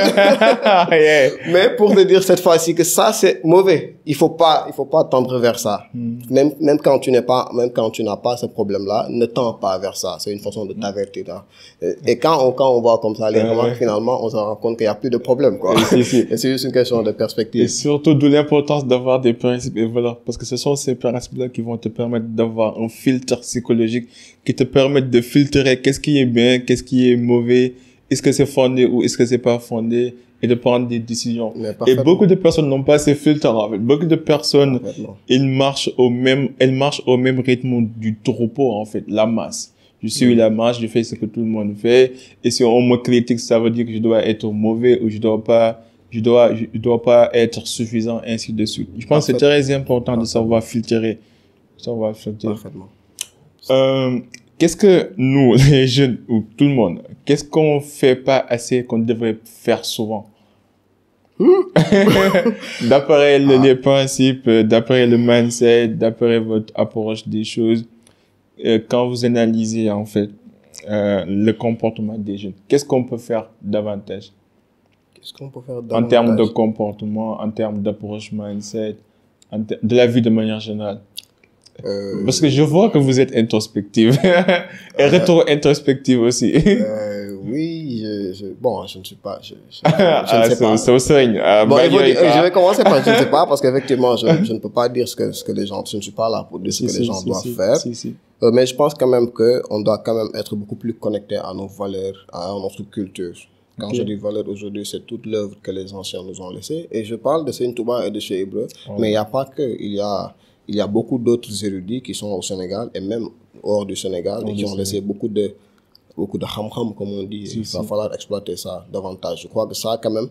Mais pour te dire cette fois-ci que ça, c'est mauvais. Il faut pas tendre vers ça. Même quand tu n'as pas ce problème-là, ne tends pas vers ça. C'est une façon de t'avertir. Et quand on voit comme ça les remarques, finalement, on se rend compte qu'il n'y a plus de problème, quoi. Et c'est juste une question de perspective. Et surtout, d'où l'importance d'avoir des principes et valeurs. Parce que ce sont ces principes-là qui vont te permettre d'avoir un filtre psychologique qui te permettent de filtrer qu'est-ce qui est bien, qu'est-ce qui est mauvais, est-ce que c'est fondé ou est-ce que c'est pas fondé, et de prendre des décisions. Et beaucoup de personnes n'ont pas ces filtres, en fait. Beaucoup de personnes, elles marchent au même rythme du troupeau, en fait, la masse. Je suis la masse, je fais ce que tout le monde fait, et si on me critique, ça veut dire que je dois être mauvais ou je dois pas être suffisant, ainsi de suite. Je pense que c'est très important de savoir filtrer. Parfaitement. Qu'est-ce que nous, les jeunes, ou tout le monde, qu'est-ce qu'on fait pas assez qu'on devrait faire souvent? D'après les principes, d'après le mindset, d'après votre approche des choses, quand vous analysez, en fait, le comportement des jeunes, qu'est-ce qu'on peut faire davantage? Qu'est-ce qu'on peut faire davantage? En termes de comportement, en termes d'approche mindset, de la vie de manière générale. Parce que je vois que vous êtes introspective et rétro-introspective aussi. Oui, bon, je ne suis pas, je ne sais Bon, pas. Je vais commencer par je ne sais pas, parce qu'effectivement, je ne peux pas dire ce que les gens, je ne suis pas là pour dire ce que les gens doivent faire. Mais je pense quand même qu'on doit quand même être beaucoup plus connecté à nos valeurs, à notre culture. Quand je dis valeurs aujourd'hui, c'est toute l'œuvre que les anciens nous ont laissée. Et je parle de Seigne Touba et de Cheikh Ibra, mais il n'y a pas que, il y a beaucoup d'autres érudits qui sont au Sénégal et même hors du Sénégal et qui ont laissé beaucoup de ham-ham, comme on dit. Il va falloir exploiter ça davantage. Je crois que ça, quand même,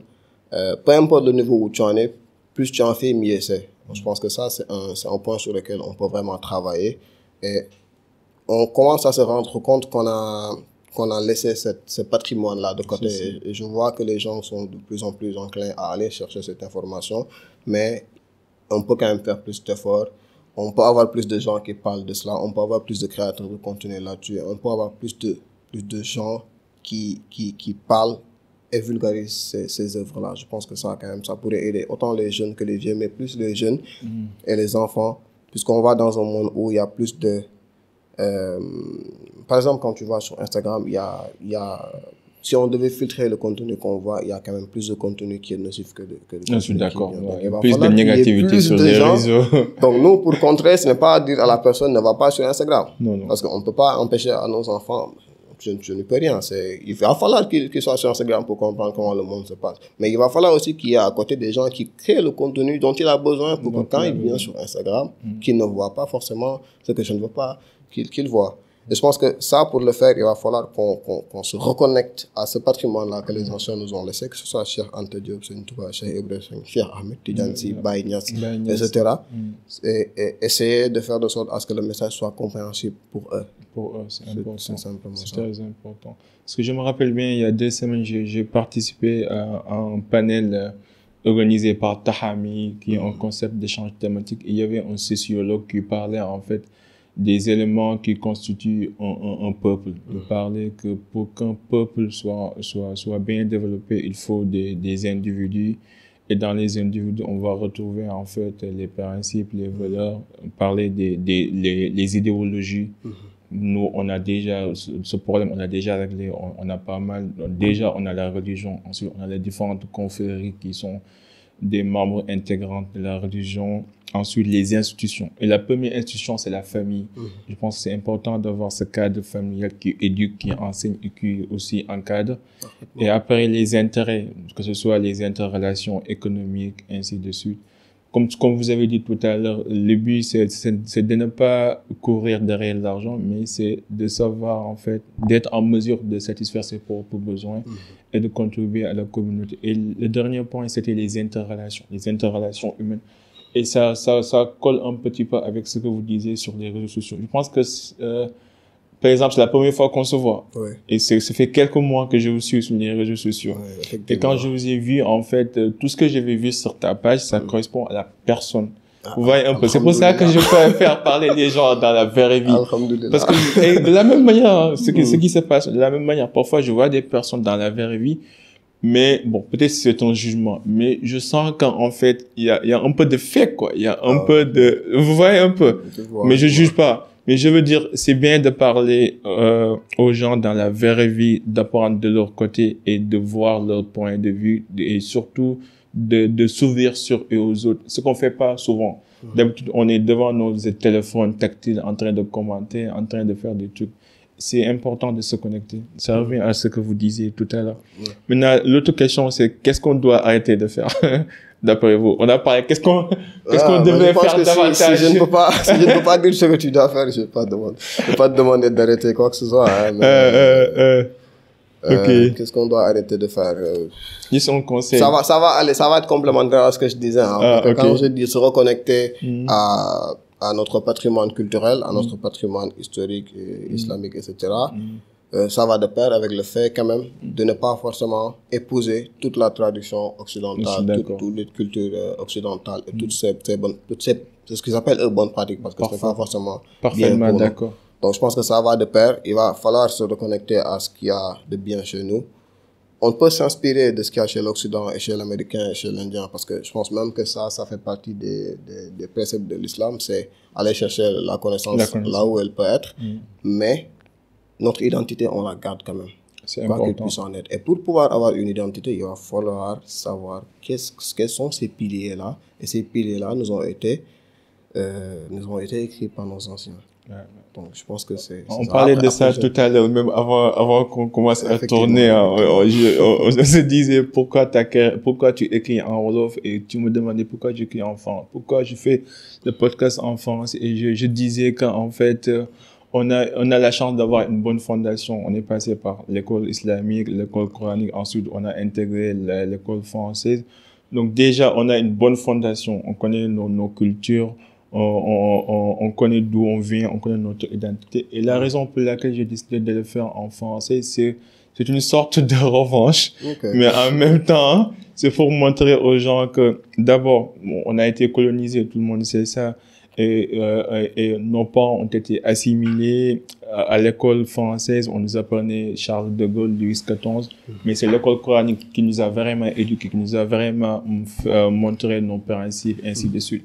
peu importe le niveau où tu en es, plus tu en fais, mieux c'est. Je pense que ça, c'est un point sur lequel on peut vraiment travailler. Et on commence à se rendre compte qu'on a laissé ce patrimoine-là de côté. Et je vois que les gens sont de plus en plus enclins à aller chercher cette information. Mais on peut quand même faire plus d'efforts. On peut avoir plus de gens qui parlent de cela. On peut avoir plus de créateurs de contenu là-dessus. On peut avoir plus de gens qui parlent et vulgarisent ces œuvres-là. Je pense que ça, quand même, ça pourrait aider autant les jeunes que les vieux, mais plus les jeunes et les enfants, puisqu'on va dans un monde où il y a plus de... par exemple, quand tu vas sur Instagram, il y a si on devait filtrer le contenu qu'on voit, il y a quand même plus de contenu qui est nocif que de je suis d'accord. Plus de négativité sur les réseaux. Donc nous, pour contrer, ce n'est pas dire à la personne ne va pas sur Instagram. Non. Parce qu'on ne peut pas empêcher à nos enfants, je ne peux rien. Il va falloir qu'ils soient sur Instagram pour comprendre comment le monde se passe. Mais il va falloir aussi qu'il y ait à côté des gens qui créent le contenu dont il a besoin pour que quand il vient sur Instagram, qu'il ne voit pas forcément ce que je ne veux pas qu'il voit. Et je pense que ça, pour le faire, il va falloir qu'on se reconnecte à ce patrimoine-là que les anciens nous ont laissé, que ce soit Cheikh Anta Diop, Seigne Touba, Cheikh Ibrahim, Cheikh Ahmed Tidiane Sy, Baye Niass, etc. Et essayer de faire de sorte à ce que le message soit compréhensible pour eux. Pour eux, c'est important. C'est simplement ça. C'est très important. Parce que je me rappelle bien, il y a 2 semaines, j'ai participé à un panel organisé par Tahami, qui est un concept d'échange thématique. Et il y avait un sociologue qui parlait en fait des éléments qui constituent un peuple. De parler que pour qu'un peuple soit bien développé, il faut des individus. Et dans les individus, on va retrouver en fait les principes, les valeurs, parler les idéologies. Nous, on a déjà ce problème, on a déjà réglé, on a pas mal. Déjà, on a la religion. Ensuite, on a les différentes confréries qui sont des membres intégrants de la religion. Ensuite, les institutions. Et la première institution, c'est la famille. Je pense que c'est important d'avoir ce cadre familial qui éduque, qui enseigne et qui aussi encadre. Et après, les intérêts, que ce soit les interrelations économiques, ainsi de suite. Comme vous avez dit tout à l'heure, le but, c'est de ne pas courir derrière l'argent, mais c'est de savoir, en fait, d'être en mesure de satisfaire ses propres besoins et de contribuer à la communauté. Et le dernier point, c'était les interrelations humaines. Et ça colle un petit peu avec ce que vous disiez sur les réseaux sociaux. Je pense que, par exemple, c'est la première fois qu'on se voit. Et ça fait quelques mois que je vous suis sur les réseaux sociaux. Et quand je vous ai vu, en fait, tout ce que j'avais vu sur ta page, ça correspond à la personne. Vous voyez un peu. C'est pour ça que je préfère parler les gens dans la vraie vie. Parce que, de la même manière, ce qui se passe, de la même manière, parfois, je vois des personnes dans la vraie vie. Mais bon, peut-être c'est un jugement, mais je sens qu'en fait, il y a un peu de fait, quoi. Il y a un peu de... Vous voyez un peu. Mais je juge pas. Mais je veux dire, c'est bien de parler aux gens dans la vraie vie, d'apprendre de leur côté et de voir leur point de vue et surtout de s'ouvrir sur eux aux autres. Ce qu'on fait pas souvent. D'habitude, on est devant nos téléphones tactiles en train de commenter, en train de faire des trucs. C'est important de se connecter. Ça revient à ce que vous disiez tout à l'heure. Maintenant, l'autre question, c'est qu'est-ce qu'on doit arrêter de faire, d'après vous? On a parlé, qu'est-ce qu'on devait faire davantage? Si je ne peux pas dire ce que tu dois faire, je ne vais pas te demander d'arrêter quoi que ce soit. Hein, qu'est-ce qu'on doit arrêter de faire? Juste un conseil. Ça va être complémentaire à ce que je disais. Hein, quand je dis se reconnecter à notre patrimoine culturel, à notre patrimoine historique, et islamique, etc. Ça va de pair avec le fait quand même de ne pas forcément épouser toute la tradition occidentale, toute les cultures occidentales et toutes ces c'est ce qu'ils appellent eux bonnes pratiques parce que ce n'est pas forcément parfaitement bien d'accord. Donc je pense que ça va de pair. Il va falloir se reconnecter à ce qu'il y a de bien chez nous. On peut s'inspirer de ce qu'il y a chez l'Occident et chez l'Américain et chez l'Indien parce que je pense même que ça fait partie des préceptes de l'islam, c'est aller chercher la connaissance là où elle peut être, mais notre identité, on la garde quand même. C'est quoi qu'il important. puisse en être. Et pour pouvoir avoir une identité, il va falloir savoir quels sont ces piliers-là. Et ces piliers-là nous ont été écrits par nos anciens. Ouais. Donc, je pense que c'est On ça. parlait de Après, ça tout à l'heure, même avant qu'on commence à Effectivement, tourner. effectivement. On se disait pourquoi tu écris en Wolof et tu me demandais pourquoi j'écris en France, pourquoi je fais le podcast en France. Et je disais qu'en fait, on a la chance d'avoir une bonne fondation. On est passé par l'école islamique, l'école coranique. Ensuite, on a intégré l'école française. Donc déjà, on a une bonne fondation. On connaît nos cultures. On connaît d'où on vient, on connaît notre identité. Et la raison pour laquelle j'ai décidé de le faire en français, c'est une sorte de revanche. Okay. Mais en même temps, c'est pour montrer aux gens que d'abord, on a été colonisé, tout le monde sait ça. Et nos parents ont été assimilés à l'école française. On nous apprenait Charles de Gaulle, Louis XIV. Mais c'est l'école coranique qui nous a vraiment éduqués, qui nous a vraiment montré nos principes, ainsi de suite.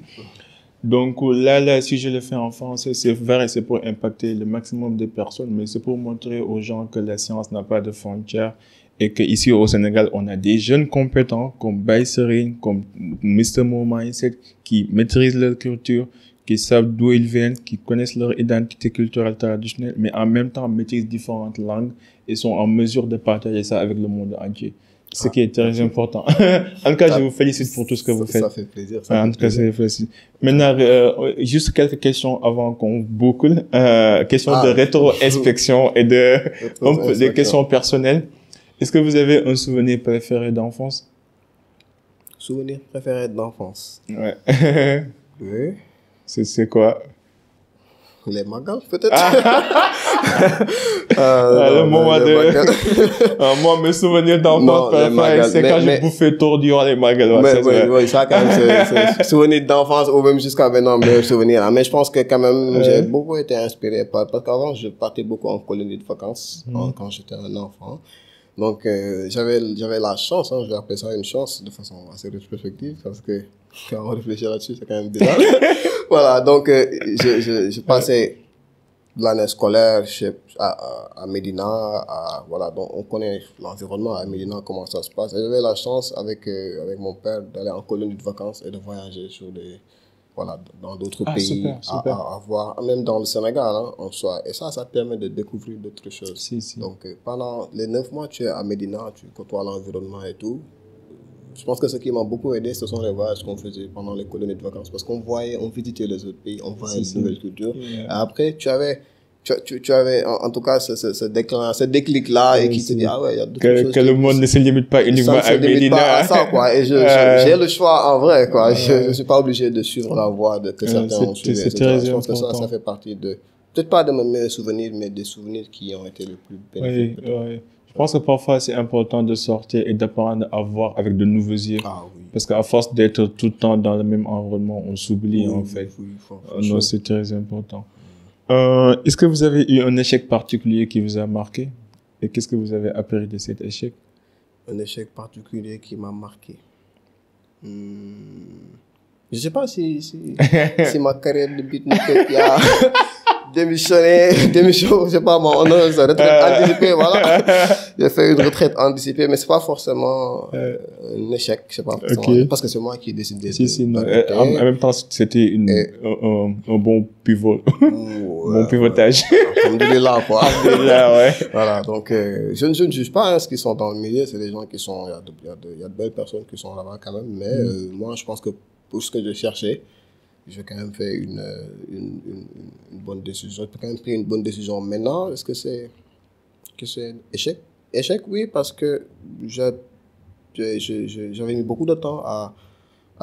Donc là, si je le fais en français, c'est vrai, c'est pour impacter le maximum de personnes, mais c'est pour montrer aux gens que la science n'a pas de frontières et qu'ici au Sénégal, on a des jeunes compétents comme Baye Serine, comme Mr. Mo Mindset, qui maîtrisent leur culture, qui savent d'où ils viennent, qui connaissent leur identité culturelle traditionnelle, mais en même temps maîtrisent différentes langues et sont en mesure de partager ça avec le monde entier. Ce qui est très important. En tout cas, je vous félicite pour tout ce que vous faites. Ça fait plaisir. En tout cas, c'est facile. Maintenant, juste quelques questions avant qu'on boucle. Questions de rétro-inspection et des questions personnelles. Est-ce que vous avez un souvenir préféré d'enfance? Souvenir préféré d'enfance? Ouais. Oui. C'est quoi? Les magal, peut-être. Le moment de... Moi, mes souvenirs d'enfance préférés, c'est quand j'ai bouffé tour durant les magal. Oui, ça quand même, c'est souvenir d'enfance ou même jusqu'à maintenant, meilleur souvenir. Mais je pense que quand même, j'ai beaucoup été inspiré parce qu'avant, je partais beaucoup en colonie de vacances quand j'étais un enfant. Donc, j'avais la chance, je vais appeler ça une chance de façon assez rétrospective parce que quand on réfléchit là-dessus, c'est quand même bizarre. Voilà, donc, je passais l'année scolaire à Médina, voilà, donc on connaît l'environnement à Médina, comment ça se passe. Et j'avais la chance avec mon père d'aller en colonie de vacances et de voyager dans d'autres pays, super. à voir, même dans le Sénégal, en soi. Et ça permet de découvrir d'autres choses. Si. Donc, pendant les 9 mois, tu es à Médina, tu côtoies l'environnement et tout. Je pense que ce qui m'a beaucoup aidé, ce sont les voyages qu'on faisait pendant les colonies de vacances. Parce qu'on visitait les autres pays, on voyait de nouvelles cultures. Yeah. Après, tu avais en tout cas ce déclic-là et qui te dit, ah ouais, il y a d'autres choses. Que le monde ne se limite pas uniquement à Médina. Pas à ça, quoi. Et j'ai le choix en vrai, quoi. Je suis pas obligé de suivre la voie que certains ont suivi. Je pense que ça fait partie peut-être pas de mes meilleurs souvenirs, mais des souvenirs qui ont été les plus bénéfiques. Oui. Je pense que parfois c'est important de sortir et d'apprendre à voir avec de nouveaux yeux. Ah oui. Parce qu'à force d'être tout le temps dans le même environnement, on s'oublie en fait. Non, c'est très important. Est-ce que vous avez eu un échec particulier qui vous a marqué? Et qu'est-ce que vous avez appris de cet échec? Un échec particulier qui m'a marqué. Je sais pas si ma carrière de beatmaker qui a démission, je sais pas, mon retraite anticipée, voilà. J'ai fait une retraite anticipée, mais c'est pas forcément un échec, je sais pas forcément, parce que c'est moi qui ai décidé. En même temps, c'était un bon pivot, bon pivotage. Alhamdulillah, quoi. Alhamdulillah, ouais. Voilà, donc je ne juge pas ce qui sont dans le milieu, c'est des gens qui sont, il y a de belles personnes qui sont là-bas quand même, mais moi je pense que pour ce que je cherchais, j'ai quand même fait une bonne décision. J'ai quand même pris une bonne décision. Maintenant, est-ce que c'est échec? Échec, oui, parce que j'avais mis beaucoup de temps à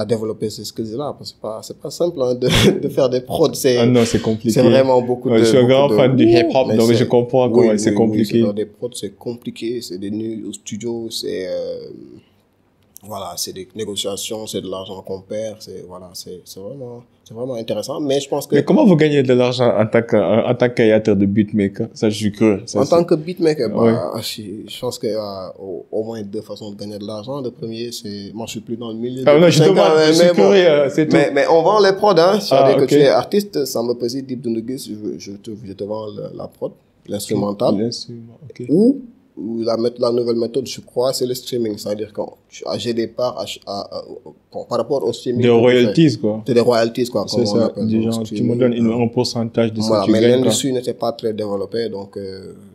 développer ces skills-là. Parce que c'est pas simple de faire des prods. Non, c'est compliqué. C'est vraiment beaucoup de... Je suis un grand fan du hip-hop, donc je comprends comment c'est compliqué. Faire des prods, c'est compliqué. C'est des nuits au studio, voilà, c'est des négociations, c'est de l'argent qu'on perd, c'est vraiment intéressant, mais je pense que... Mais comment vous gagnez de l'argent en tant que créateur de beatmaker? Ça, je suis curieux. En tant que beatmaker, je pense qu'il y a au moins 2 façons de gagner de l'argent. Le premier, c'est, moi, je suis plus dans le milieu. Non, je suis curieux, c'est tout. Mais on vend les prods, c'est-à-dire que tu es artiste, ça me préside Deep Dunugis, je te vends la prod, l'instrumental. Ok. Ou la nouvelle méthode, je crois, c'est le streaming. C'est-à-dire quand j'ai des parts par rapport au streaming. Des royalties, quoi. C'est des royalties, quoi. C'est ça. Genre, tu me donnes un pourcentage de ce que tu mais gagnes. l'industrie n'était pas très développée, donc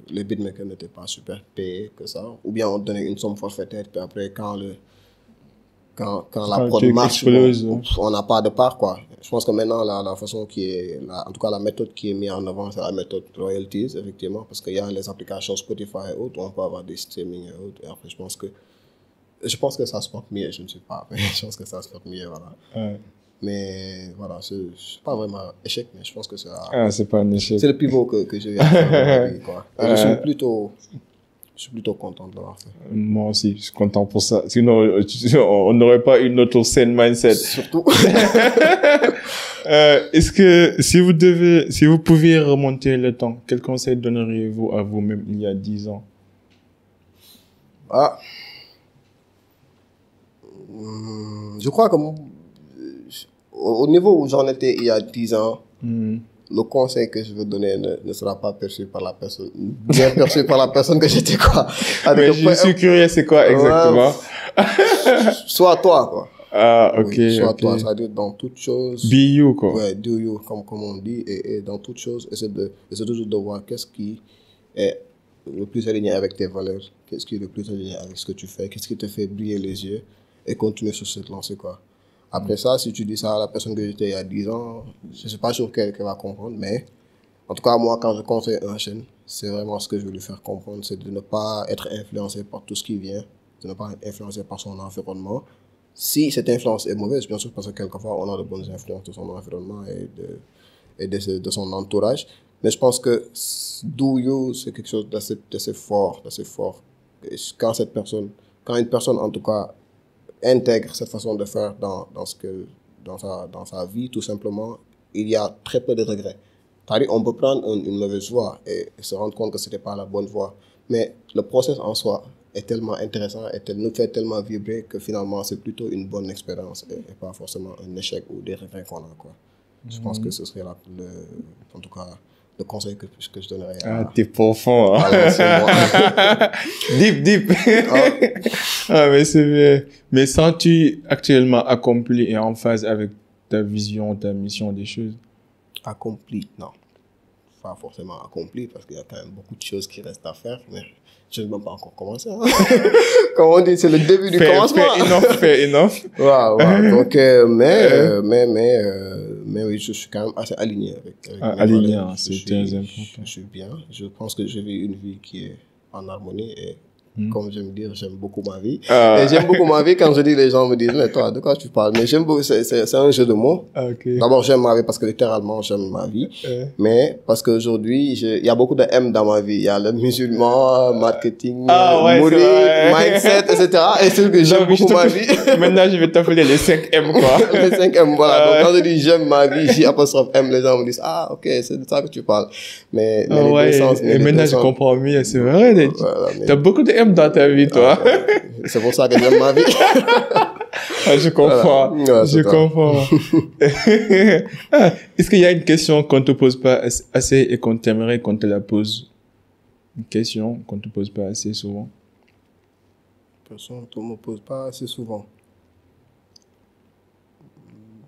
les beatmakers n'étaient pas super payés que ça. Ou bien on donnait une somme forfaitaire, puis après, quand la prod marche, on n'a pas de part, quoi. Je pense que maintenant, la façon en tout cas, la méthode qui est mise en avant, c'est la méthode royalties, effectivement, parce qu'il y a les applications Spotify et autres, où on peut avoir des streaming et autres. Et après, je pense que ça se porte mieux, je ne sais pas. Je pense que ça se porte mieux, voilà. Ouais. Mais voilà, c'est pas vraiment un échec, mais je pense que c'est pas un échec. C'est le pivot que j'ai eu à faire dans ma vie, quoi. Et je suis plutôt content de l'avoir fait. Moi aussi, je suis content pour ça. Sinon, on n'aurait pas eu notre scène mindset. Surtout. Est-ce que si vous pouviez remonter le temps, quel conseil donneriez-vous à vous-même il y a 10 ans? Je crois que au niveau où j'en étais il y a 10 ans, le conseil que je veux donner ne sera pas perçu par la personne, bien perçu par la personne que j'étais, quoi. Mais je suis curieux, c'est quoi exactement? Sois toi, quoi. Ah, ok. Oui, sois toi, c'est-à-dire dans toute chose. Be you, quoi. Ouais, do you, comme on dit, et dans toute chose, essaie toujours de voir qu'est-ce qui est le plus aligné avec tes valeurs, qu'est-ce qui est le plus aligné avec ce que tu fais, qu'est-ce qui te fait briller les yeux, et continuer sur cette lancée, quoi. Après ça, si tu dis ça à la personne que j'étais il y a 10 ans, je ne suis pas sûr qu'elle va comprendre, mais en tout cas, moi, quand je conseille un jeune, c'est vraiment ce que je veux lui faire comprendre, c'est de ne pas être influencé par tout ce qui vient, de ne pas être influencé par son environnement. Si cette influence est mauvaise, bien sûr, parce que quelquefois, on a de bonnes influences de son environnement et de son entourage, mais je pense que do you, c'est quelque chose d'assez fort. Quand une personne, en tout cas, intègre cette façon de faire dans sa vie, tout simplement, il y a très peu de regrets. C'est-à-dire, on peut prendre une mauvaise voie et se rendre compte que ce n'était pas la bonne voie. Mais le process en soi est tellement intéressant et nous fait tellement vibrer que finalement, c'est plutôt une bonne expérience et pas forcément un échec ou des regrets qu'on a, quoi. Je pense que ce serait en tout cas, le conseil que je donnerais. T'es profond, hein. Deep. Mais c'est bien. Mais sens-tu actuellement accompli et en phase avec ta vision, ta mission des choses? Accompli, non. Pas forcément accompli, parce qu'il y a quand même beaucoup de choses qui restent à faire, mais je n'ai même pas encore commencé. Hein. Comme on dit, c'est le début du commencement. Fair enough. Ouais. Donc, mais oui, je suis quand même assez aligné avec aligné, c'est très important. Je suis bien. Je pense que je vis une vie qui est en harmonie et comme j'aime dire, j'aime beaucoup ma vie. Et j'aime beaucoup ma vie quand je dis, les gens me disent, mais toi, de quoi tu parles? Mais j'aime beaucoup, c'est un jeu de mots. Okay. D'abord, j'aime ma vie parce que littéralement, j'aime ma vie. Mais parce qu'aujourd'hui, il y a beaucoup de M dans ma vie. Il y a le musulman, marketing, mindset, etc. Et c'est que j'aime beaucoup ma vie. Maintenant, je vais t'appeler les 5 M, quoi. Les 5 M, voilà. Donc, quand je dis j'aime ma vie, J'' M, les gens me disent, ah, ok, c'est de ça que tu parles. Mais les deux sens. Et maintenant, je comprends mieux. C'est vrai. T'as beaucoup de M dans ta vie, toi. C'est pour ça que j'aime ma vie. Je comprends. Voilà. Je comprends. Est-ce qu'il y a une question qu'on te pose pas assez et qu'on t'aimerait qu'on te la pose? Une question qu'on te pose pas assez souvent? Une question qu'on me pose pas assez souvent.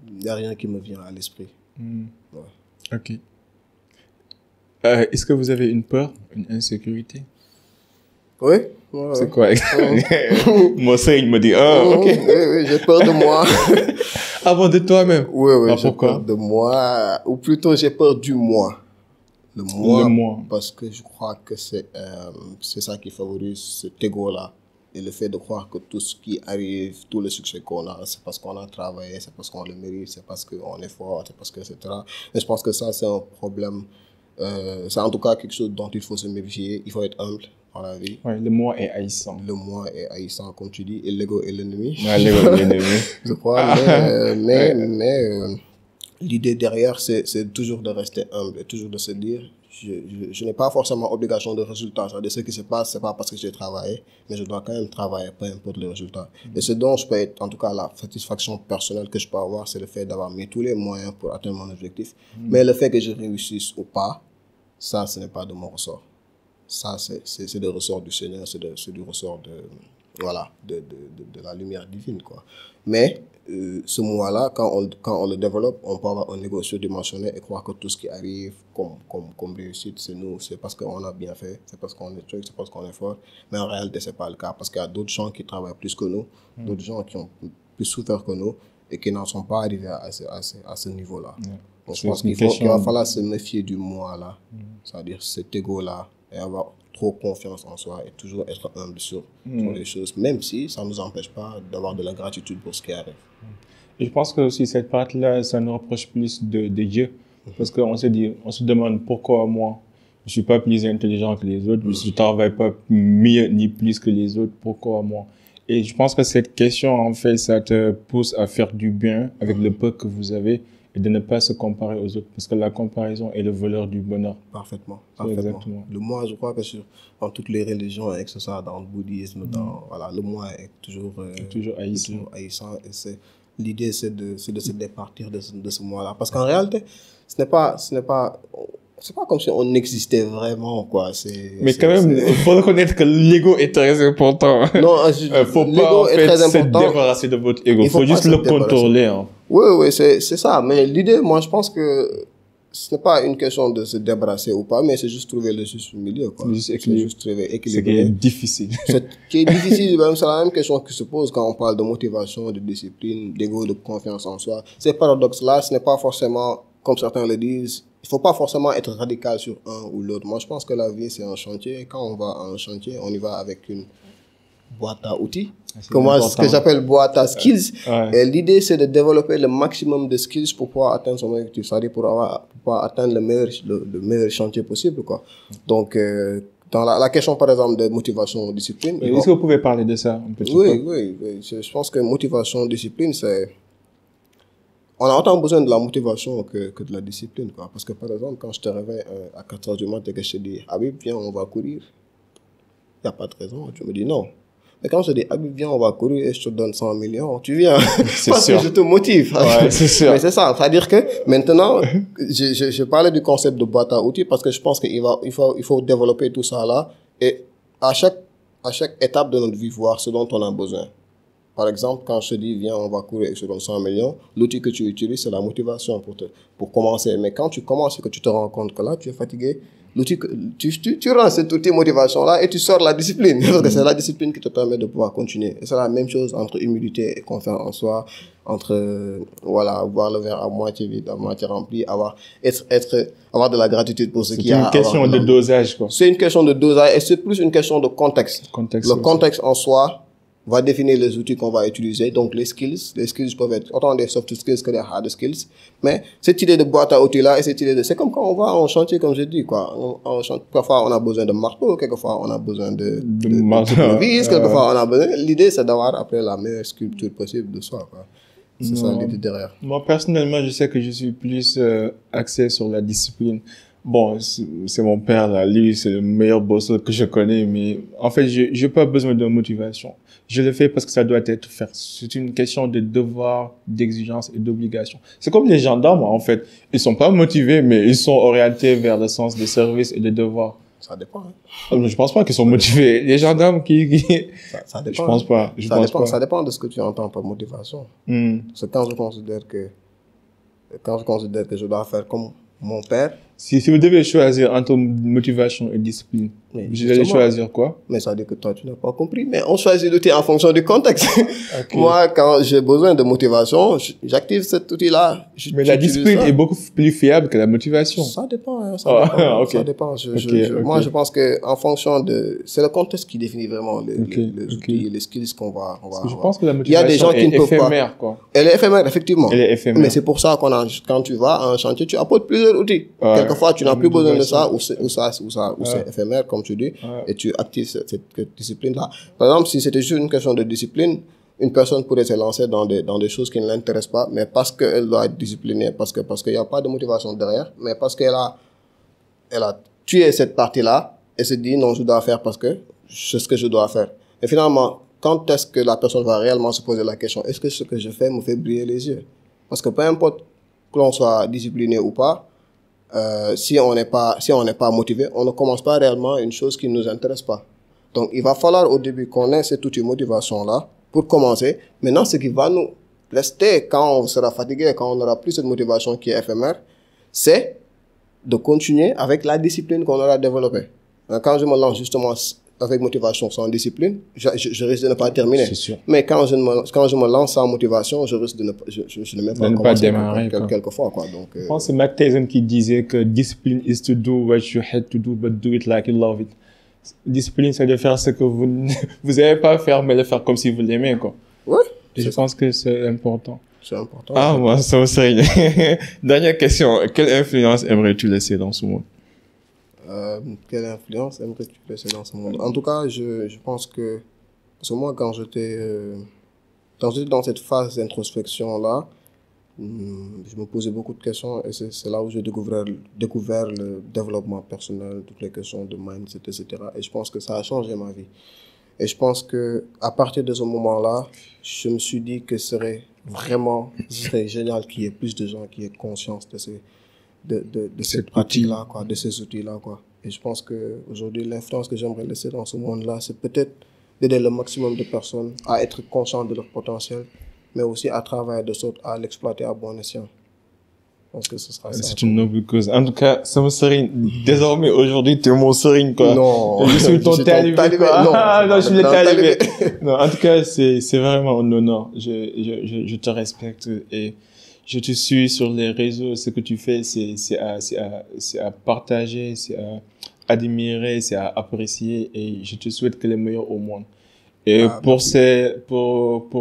Il n'y a rien qui me vient à l'esprit. Ouais. Ok. Est-ce que vous avez une peur, une insécurité? Oui. C'est quoi? Mon sein, il me dit, ok. Oui, j'ai peur de moi. Avant de toi-même? Oui, j'ai peur de moi. Ou plutôt, j'ai peur du moi. Le moi. Parce que je crois que c'est ça qui favorise cet ego-là. Et le fait de croire que tout ce qui arrive, tout le succès qu'on a, c'est parce qu'on a travaillé, c'est parce qu'on le mérite, c'est parce qu'on est fort, c'est parce que, etc. Et je pense que ça, c'est un problème. C'est en tout cas quelque chose dont il faut se méfier. Il faut être humble dans la vie. Ouais, le moi est haïssant. Le moi est haïssant, comme tu dis, et l'ego est l'ennemi. Ouais, l'ego est l'ennemi. Je crois, mais l'idée derrière, c'est toujours de rester humble et toujours de se dire, je n'ai pas forcément obligation de résultat. C'est-à-dire, ce qui se passe, c'est pas parce que j'ai travaillé, mais je dois quand même travailler, peu importe le résultat. Et ce dont je peux être, en tout cas, la satisfaction personnelle que je peux avoir, c'est le fait d'avoir mis tous les moyens pour atteindre mon objectif. Mais le fait que je réussisse ou pas, ça, ce n'est pas de mon ressort. ça, c'est le ressort du Seigneur, c'est du ressort voilà, de la lumière divine, quoi. Mais ce mois-là, quand on le développe, on peut avoir un ego surdimensionné et croire que tout ce qui arrive comme réussite, c'est nous, c'est parce qu'on a bien fait, c'est parce qu'on est truc, c'est parce qu'on est fort. Mais en réalité, c'est pas le cas, parce qu'il y a d'autres gens qui travaillent plus que nous, d'autres gens qui ont plus souffert que nous et qui n'en sont pas arrivés à ce niveau-là. Donc, je pense qu'il va falloir se méfier du moi-là, c'est-à-dire cet ego-là, et avoir trop confiance en soi et toujours être humble sur les choses, même si ça ne nous empêche pas d'avoir de la gratitude pour ce qui arrive. Et je pense que aussi cette partie-là, ça nous rapproche plus de Dieu, parce qu'on se demande pourquoi moi, je ne suis pas plus intelligent que les autres, je ne travaille pas mieux ni plus que les autres, pourquoi moi? Et je pense que cette question, en fait, ça te pousse à faire du bien avec le peu que vous avez et de ne pas se comparer aux autres, parce que la comparaison est le voleur du bonheur. Parfaitement. Exactement. Le moi, je crois que dans toutes les religions, et que ce soit dans le bouddhisme, voilà, le moi est toujours haïssant. Et l'idée, c'est de se départir de ce moi-là. Parce qu'en réalité, ce n'est pas comme si on existait vraiment, quoi. Mais quand même, il faut reconnaître que l'ego est très important. Non, faut pas, en fait, se débarrasser de votre ego. Il faut juste le contrôler, hein. Oui, c'est ça. Mais l'idée, moi, je pense que ce n'est pas une question de se débarrasser ou pas, mais c'est juste trouver le juste milieu, quoi. C'est juste trouver équilibre. C'est qui est difficile. Ce qui est difficile, c'est la même question qui se pose quand on parle de motivation, de discipline, d'ego, de confiance en soi. Ces paradoxes-là, ce n'est pas forcément, comme certains le disent, il faut pas forcément être radical sur un ou l'autre. Moi, je pense que la vie, c'est un chantier. Quand on va à un chantier, on y va avec une boîte à outils. Ce que j'appelle boîte à skills. Et l'idée, c'est de développer le maximum de skills pour pouvoir atteindre son objectif. C'est-à-dire pour pouvoir atteindre le meilleur chantier possible, quoi. Donc, dans la question, par exemple, de motivation, discipline. Est-ce que vous pouvez parler de ça un petit peu? Oui. Je pense que motivation, discipline, c'est... On a autant besoin de la motivation que de la discipline, quoi. Parce que, par exemple, quand je te réveille à 4 heures du matin et que je te dis, Habib, viens, on va courir, il n'y a pas de raison. Tu me dis non. Mais quand je te dis, Habib, viens, on va courir et je te donne 100 millions, tu viens. Parce que je te motive. Ouais, c'est sûr. Mais c'est ça. C'est-à-dire que maintenant, je parlais du concept de boîte à outils parce que je pense qu'il faut développer tout ça là et à chaque étape de notre vie, voir ce dont on a besoin. Par exemple, quand je te dis, viens, on va courir et je te donne 100 millions, l'outil que tu utilises, c'est la motivation pour commencer. Mais quand tu commences et que tu te rends compte que là, tu es fatigué, l'outil tu rends cet outil motivation-là et tu sors la discipline. Parce que c'est la discipline qui te permet de pouvoir continuer. Et c'est la même chose entre humilité et confiance en soi, entre, voilà, voir le verre à moitié vide, à moitié rempli, avoir de la gratitude pour ce qu'il y a. C'est une question de dosage, quoi. C'est une question de dosage et c'est plus une question de contexte. Le contexte en soi va définir les outils qu'on va utiliser. Donc, les skills peuvent être autant des soft skills que des hard skills. Mais cette idée de boîte à outils-là et cette idée c'est comme quand on va en chantier, comme je dis, quoi. Parfois, on a besoin de marteau, quelquefois, on a besoin de vis, quelquefois, on a besoin. L'idée, c'est d'avoir après la meilleure sculpture possible de soi, quoi. C'est ça l'idée derrière. Moi, personnellement, je sais que je suis plus axé sur la discipline. Bon, c'est mon père, là. Lui, c'est le meilleur bosseur que je connais, mais en fait, j'ai pas besoin de motivation. Je le fais parce que ça doit être fait. C'est une question de devoir, d'exigence et d'obligation. C'est comme les gendarmes, en fait. Ils sont pas motivés, mais ils sont orientés vers le sens des services et des devoirs. Ça dépend, hein. Je pense pas qu'ils sont motivés. Les gendarmes ça dépend. Je pense pas. Ça dépend de ce que tu entends par motivation. C'est quand je considère que je dois faire comme mon père. Si vous devez choisir entre motivation et discipline, vous allez choisir quoi? Mais ça veut dire que toi, tu n'as pas compris. Mais on choisit l'outil en fonction du contexte. Okay. Moi, quand j'ai besoin de motivation, j'active cet outil-là. Mais la discipline est beaucoup plus fiable que la motivation. Ça dépend. Hein, ça dépend. Moi, je pense que en fonction c'est le contexte qui définit vraiment les outils, les skills qu'on va. Je pense que la motivation est éphémère, quoi. Elle est éphémère, effectivement. Elle est éphémère. Mais c'est pour ça quand tu vas à un chantier, tu apportes plusieurs outils. Quelquefois, tu n'as plus besoin de ça, ou c'est éphémère, comme tu dis, et tu actives cette discipline-là. Par exemple, si c'était juste une question de discipline, une personne pourrait se lancer dans des choses qui ne l'intéressent pas, mais parce qu'elle doit être disciplinée, parce qu'il n'y a pas de motivation derrière, mais parce qu'elle a tué cette partie-là, et se dit, non, je dois faire parce que c'est ce que je dois faire. Et finalement, quand est-ce que la personne va réellement se poser la question, est-ce que ce que je fais me fait briller les yeux? Parce que peu importe que l'on soit discipliné ou pas, si on n'est pas motivé, on ne commence pas réellement une chose qui ne nous intéresse pas. Donc, il va falloir au début qu'on ait cette outil motivation-là pour commencer. Maintenant, ce qui va nous rester quand on sera fatigué, quand on n'aura plus cette motivation qui est éphémère, c'est de continuer avec la discipline qu'on aura développée. Quand je me lance justement avec motivation sans discipline, je risque de ne pas terminer. C'est sûr. Mais quand je me lance sans motivation, je risque de ne même pas commencer démarrer, quelquefois, quoi. Donc, je pense que c'est Mac Tyson qui disait que discipline is to do what you had to do, but do it like you love it. Discipline, c'est de faire ce que vous n'avez pas à faire, mais de faire comme si vous l'aimez, quoi. Ouais. Et je pense que c'est important. C'est important. Ah, moi, ça me serait... Dernière question. Quelle influence aimerais-tu laisser dans ce monde? Quelle influence aimerais-tu laisser dans ce monde? En tout cas, je pense que... Parce que moi, quand j'étais dans cette phase d'introspection-là, je me posais beaucoup de questions et c'est là où j'ai découvert le développement personnel, toutes les questions de mindset, etc. Et je pense que ça a changé ma vie. Et je pense que à partir de ce moment-là, je me suis dit que ce serait génial qu'il y ait plus de gens qui aient conscience de cette pratique-là, quoi, de ces outils-là, quoi. Et je pense que aujourd'hui, l'influence que j'aimerais laisser dans ce monde-là, c'est peut-être d'aider le maximum de personnes à être conscients de leur potentiel, mais aussi à travailler de sorte à l'exploiter à bon escient. Je pense que ce sera ça. C'est une noble cause. En tout cas, ça me serait désormais aujourd'hui, tu es mon serigne, quoi. Non. Je suis ton talibé, quoi. Non, non, je suis le talibé. Non, en tout cas, c'est vraiment un honneur. Je te respecte et je te suis sur les réseaux. Ce que tu fais, c'est à partager, c'est à admirer, c'est à apprécier et je te souhaite que le meilleur au monde. Et pour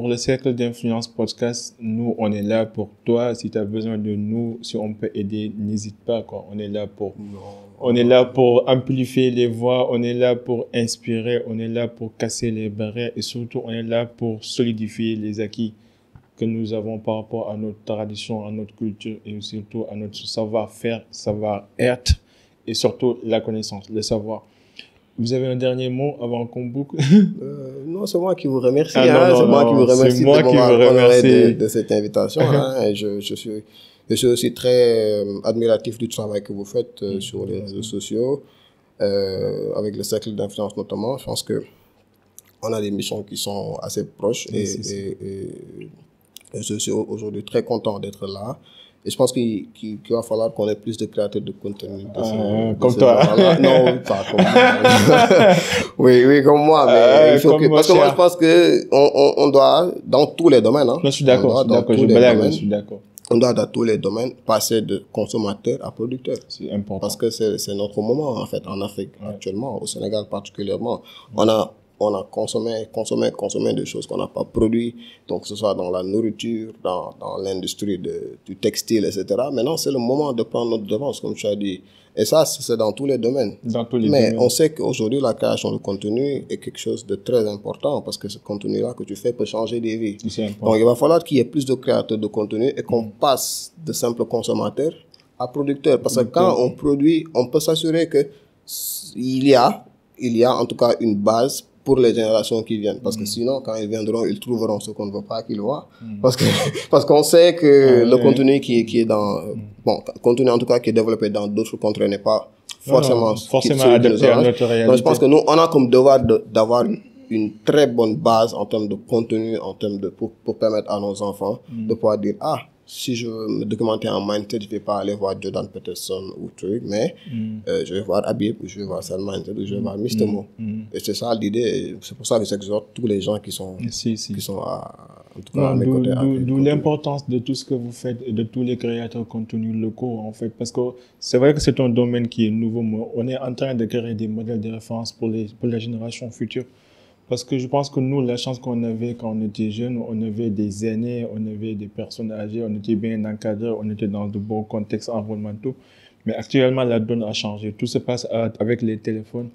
le cercle d'influence podcast, nous, on est là pour toi. Si tu as besoin de nous, si on peut aider, n'hésite pas, quoi. On est là pour amplifier les voix. On est là pour inspirer. On est là pour casser les barrières. Et surtout, on est là pour solidifier les acquis que nous avons par rapport à notre tradition, à notre culture et surtout à notre savoir-faire, savoir-être et surtout la connaissance, le savoir. Vous avez un dernier mot avant qu'on boucle? Non, c'est moi qui vous remercie. C'est moi qui vous remercie de cette invitation. Et je suis aussi très admiratif du travail que vous faites sur les réseaux sociaux, avec le cercle d'influence notamment. Je pense que on a des missions qui sont assez proches et je suis aujourd'hui très content d'être là. Et je pense qu'il va falloir qu'on ait plus de créateurs de contenu. Comme toi. Non, pas comme moi. oui, comme moi. Mais il faut parce que moi, je pense qu'on doit, dans tous les domaines, je suis d'accord, je suis d'accord. On doit, dans tous les domaines, passer de consommateur à producteur. C'est important. Parce que c'est notre moment, en fait, en Afrique, actuellement, au Sénégal particulièrement. On a consommé des choses qu'on n'a pas produites, donc que ce soit dans la nourriture, dans l'industrie du textile, etc. Maintenant, c'est le moment de prendre notre devance, comme tu as dit. Et ça, c'est dans tous les domaines. Mais on sait qu'aujourd'hui, la création de contenu est quelque chose de très important parce que ce contenu-là que tu fais peut changer des vies. Donc, il va falloir qu'il y ait plus de créateurs de contenu et qu'on passe de simples consommateurs à producteurs. Parce que quand on produit, on peut s'assurer que il y a en tout cas une base pour les générations qui viennent. Parce que sinon, quand ils viendront, ils trouveront ce qu'on ne veut pas qu'ils voient. Parce qu'on sait que le contenu qui est dans... contenu en tout cas qui est développé dans d'autres contrées n'est pas forcément adapté à notre réalité. Donc je pense que nous, on a comme devoir d'avoir une très bonne base en termes de contenu, pour permettre à nos enfants de pouvoir dire, si je veux me documenter en mindset, je ne vais pas aller voir Jordan Peterson ou truc, mais je vais voir Habib, ou je vais voir Salman, ou je vais voir Mr. Mo. Et c'est ça l'idée. C'est pour ça que j'exhorte tous les gens qui sont en tout cas à mes côtés. D'où l'importance de tout ce que vous faites et de tous les créateurs de contenu locaux, en fait. Parce que c'est vrai que c'est un domaine qui est nouveau, mais on est en train de créer des modèles de référence pour la génération future. Parce que je pense que nous, la chance qu'on avait quand on était jeunes, on avait des aînés, on avait des personnes âgées, on était bien encadrés, on était dans de bons contextes environnementaux. Mais actuellement, la donne a changé. Tout se passe avec les téléphones.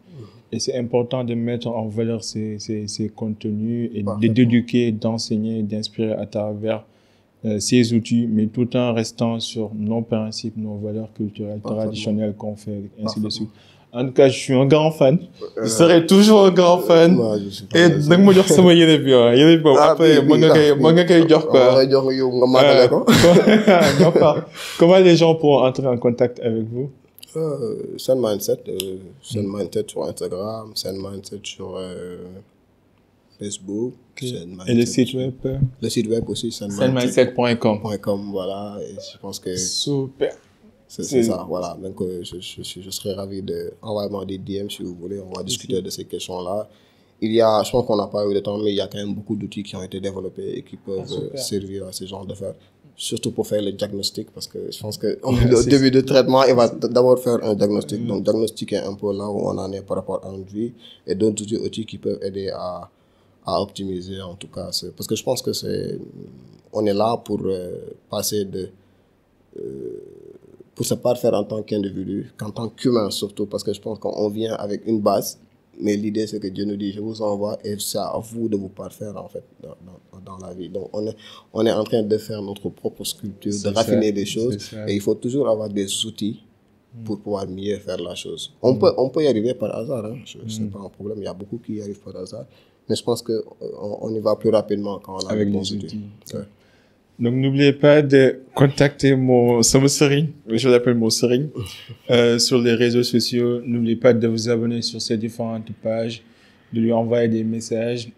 Et c'est important de mettre en valeur ces contenus et d'éduquer, d'enseigner, d'inspirer à travers ces outils, mais tout en restant sur nos principes, nos valeurs culturelles, traditionnelles qu'on fait, ainsi de suite. En tout cas, je suis un grand fan. Je serai toujours un grand fan. Non, je suis pas Et désolé. nag ma jox sama yére bi waaw yére bi après mën nga koy jox quoi. Comment les gens pourront entrer en contact avec vous? Sen Mindset sur Instagram, Sen Mindset sur Facebook. Et le site web? Le site web aussi, senmindset.com. Voilà, et je pense que super. C'est ça, voilà. Donc, je serais ravi d'envoyer des DM si vous voulez. On va discuter de ces questions-là. Je pense qu'on n'a pas eu le temps, mais il y a quand même beaucoup d'outils qui ont été développés et qui peuvent servir à ce genre de faire. Surtout pour faire le diagnostic, parce que je pense que au début de traitement, il va d'abord faire un diagnostic. Donc, diagnostiquer un peu là où on en est par rapport à notre vie et d'autres outils qui peuvent aider à optimiser, en tout cas. Parce que je pense que on est là pour passer pour se parfaire en tant qu'individu, qu'en tant qu'humain surtout, parce que je pense qu'on vient avec une base, mais l'idée c'est que Dieu nous dit, je vous envoie et c'est à vous de vous parfaire en fait dans la vie. Donc on est en train de faire notre propre sculpture, de raffiner les choses, et il faut toujours avoir des outils pour pouvoir mieux faire la chose. On peut y arriver par hasard, hein. C'est pas un problème, il y a beaucoup qui y arrivent par hasard, mais je pense qu'on y va plus rapidement quand on a avec les bons outils. Ouais. Donc, n'oubliez pas de contacter sama sëriñ, je l'appelle mon sëriñ, sur les réseaux sociaux. N'oubliez pas de vous abonner sur ces différentes pages, de lui envoyer des messages.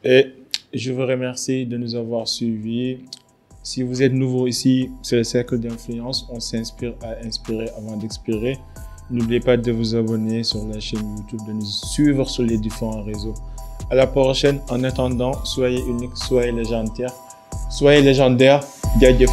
Et je vous remercie de nous avoir suivis. Si vous êtes nouveau ici, c'est le cercle d'influence. On s'inspire à inspirer avant d'expirer. N'oubliez pas de vous abonner sur la chaîne YouTube, de nous suivre sur les différents réseaux. À la prochaine. En attendant, soyez unique, soyez légendaire. Soyez légendaire. Jaajëf.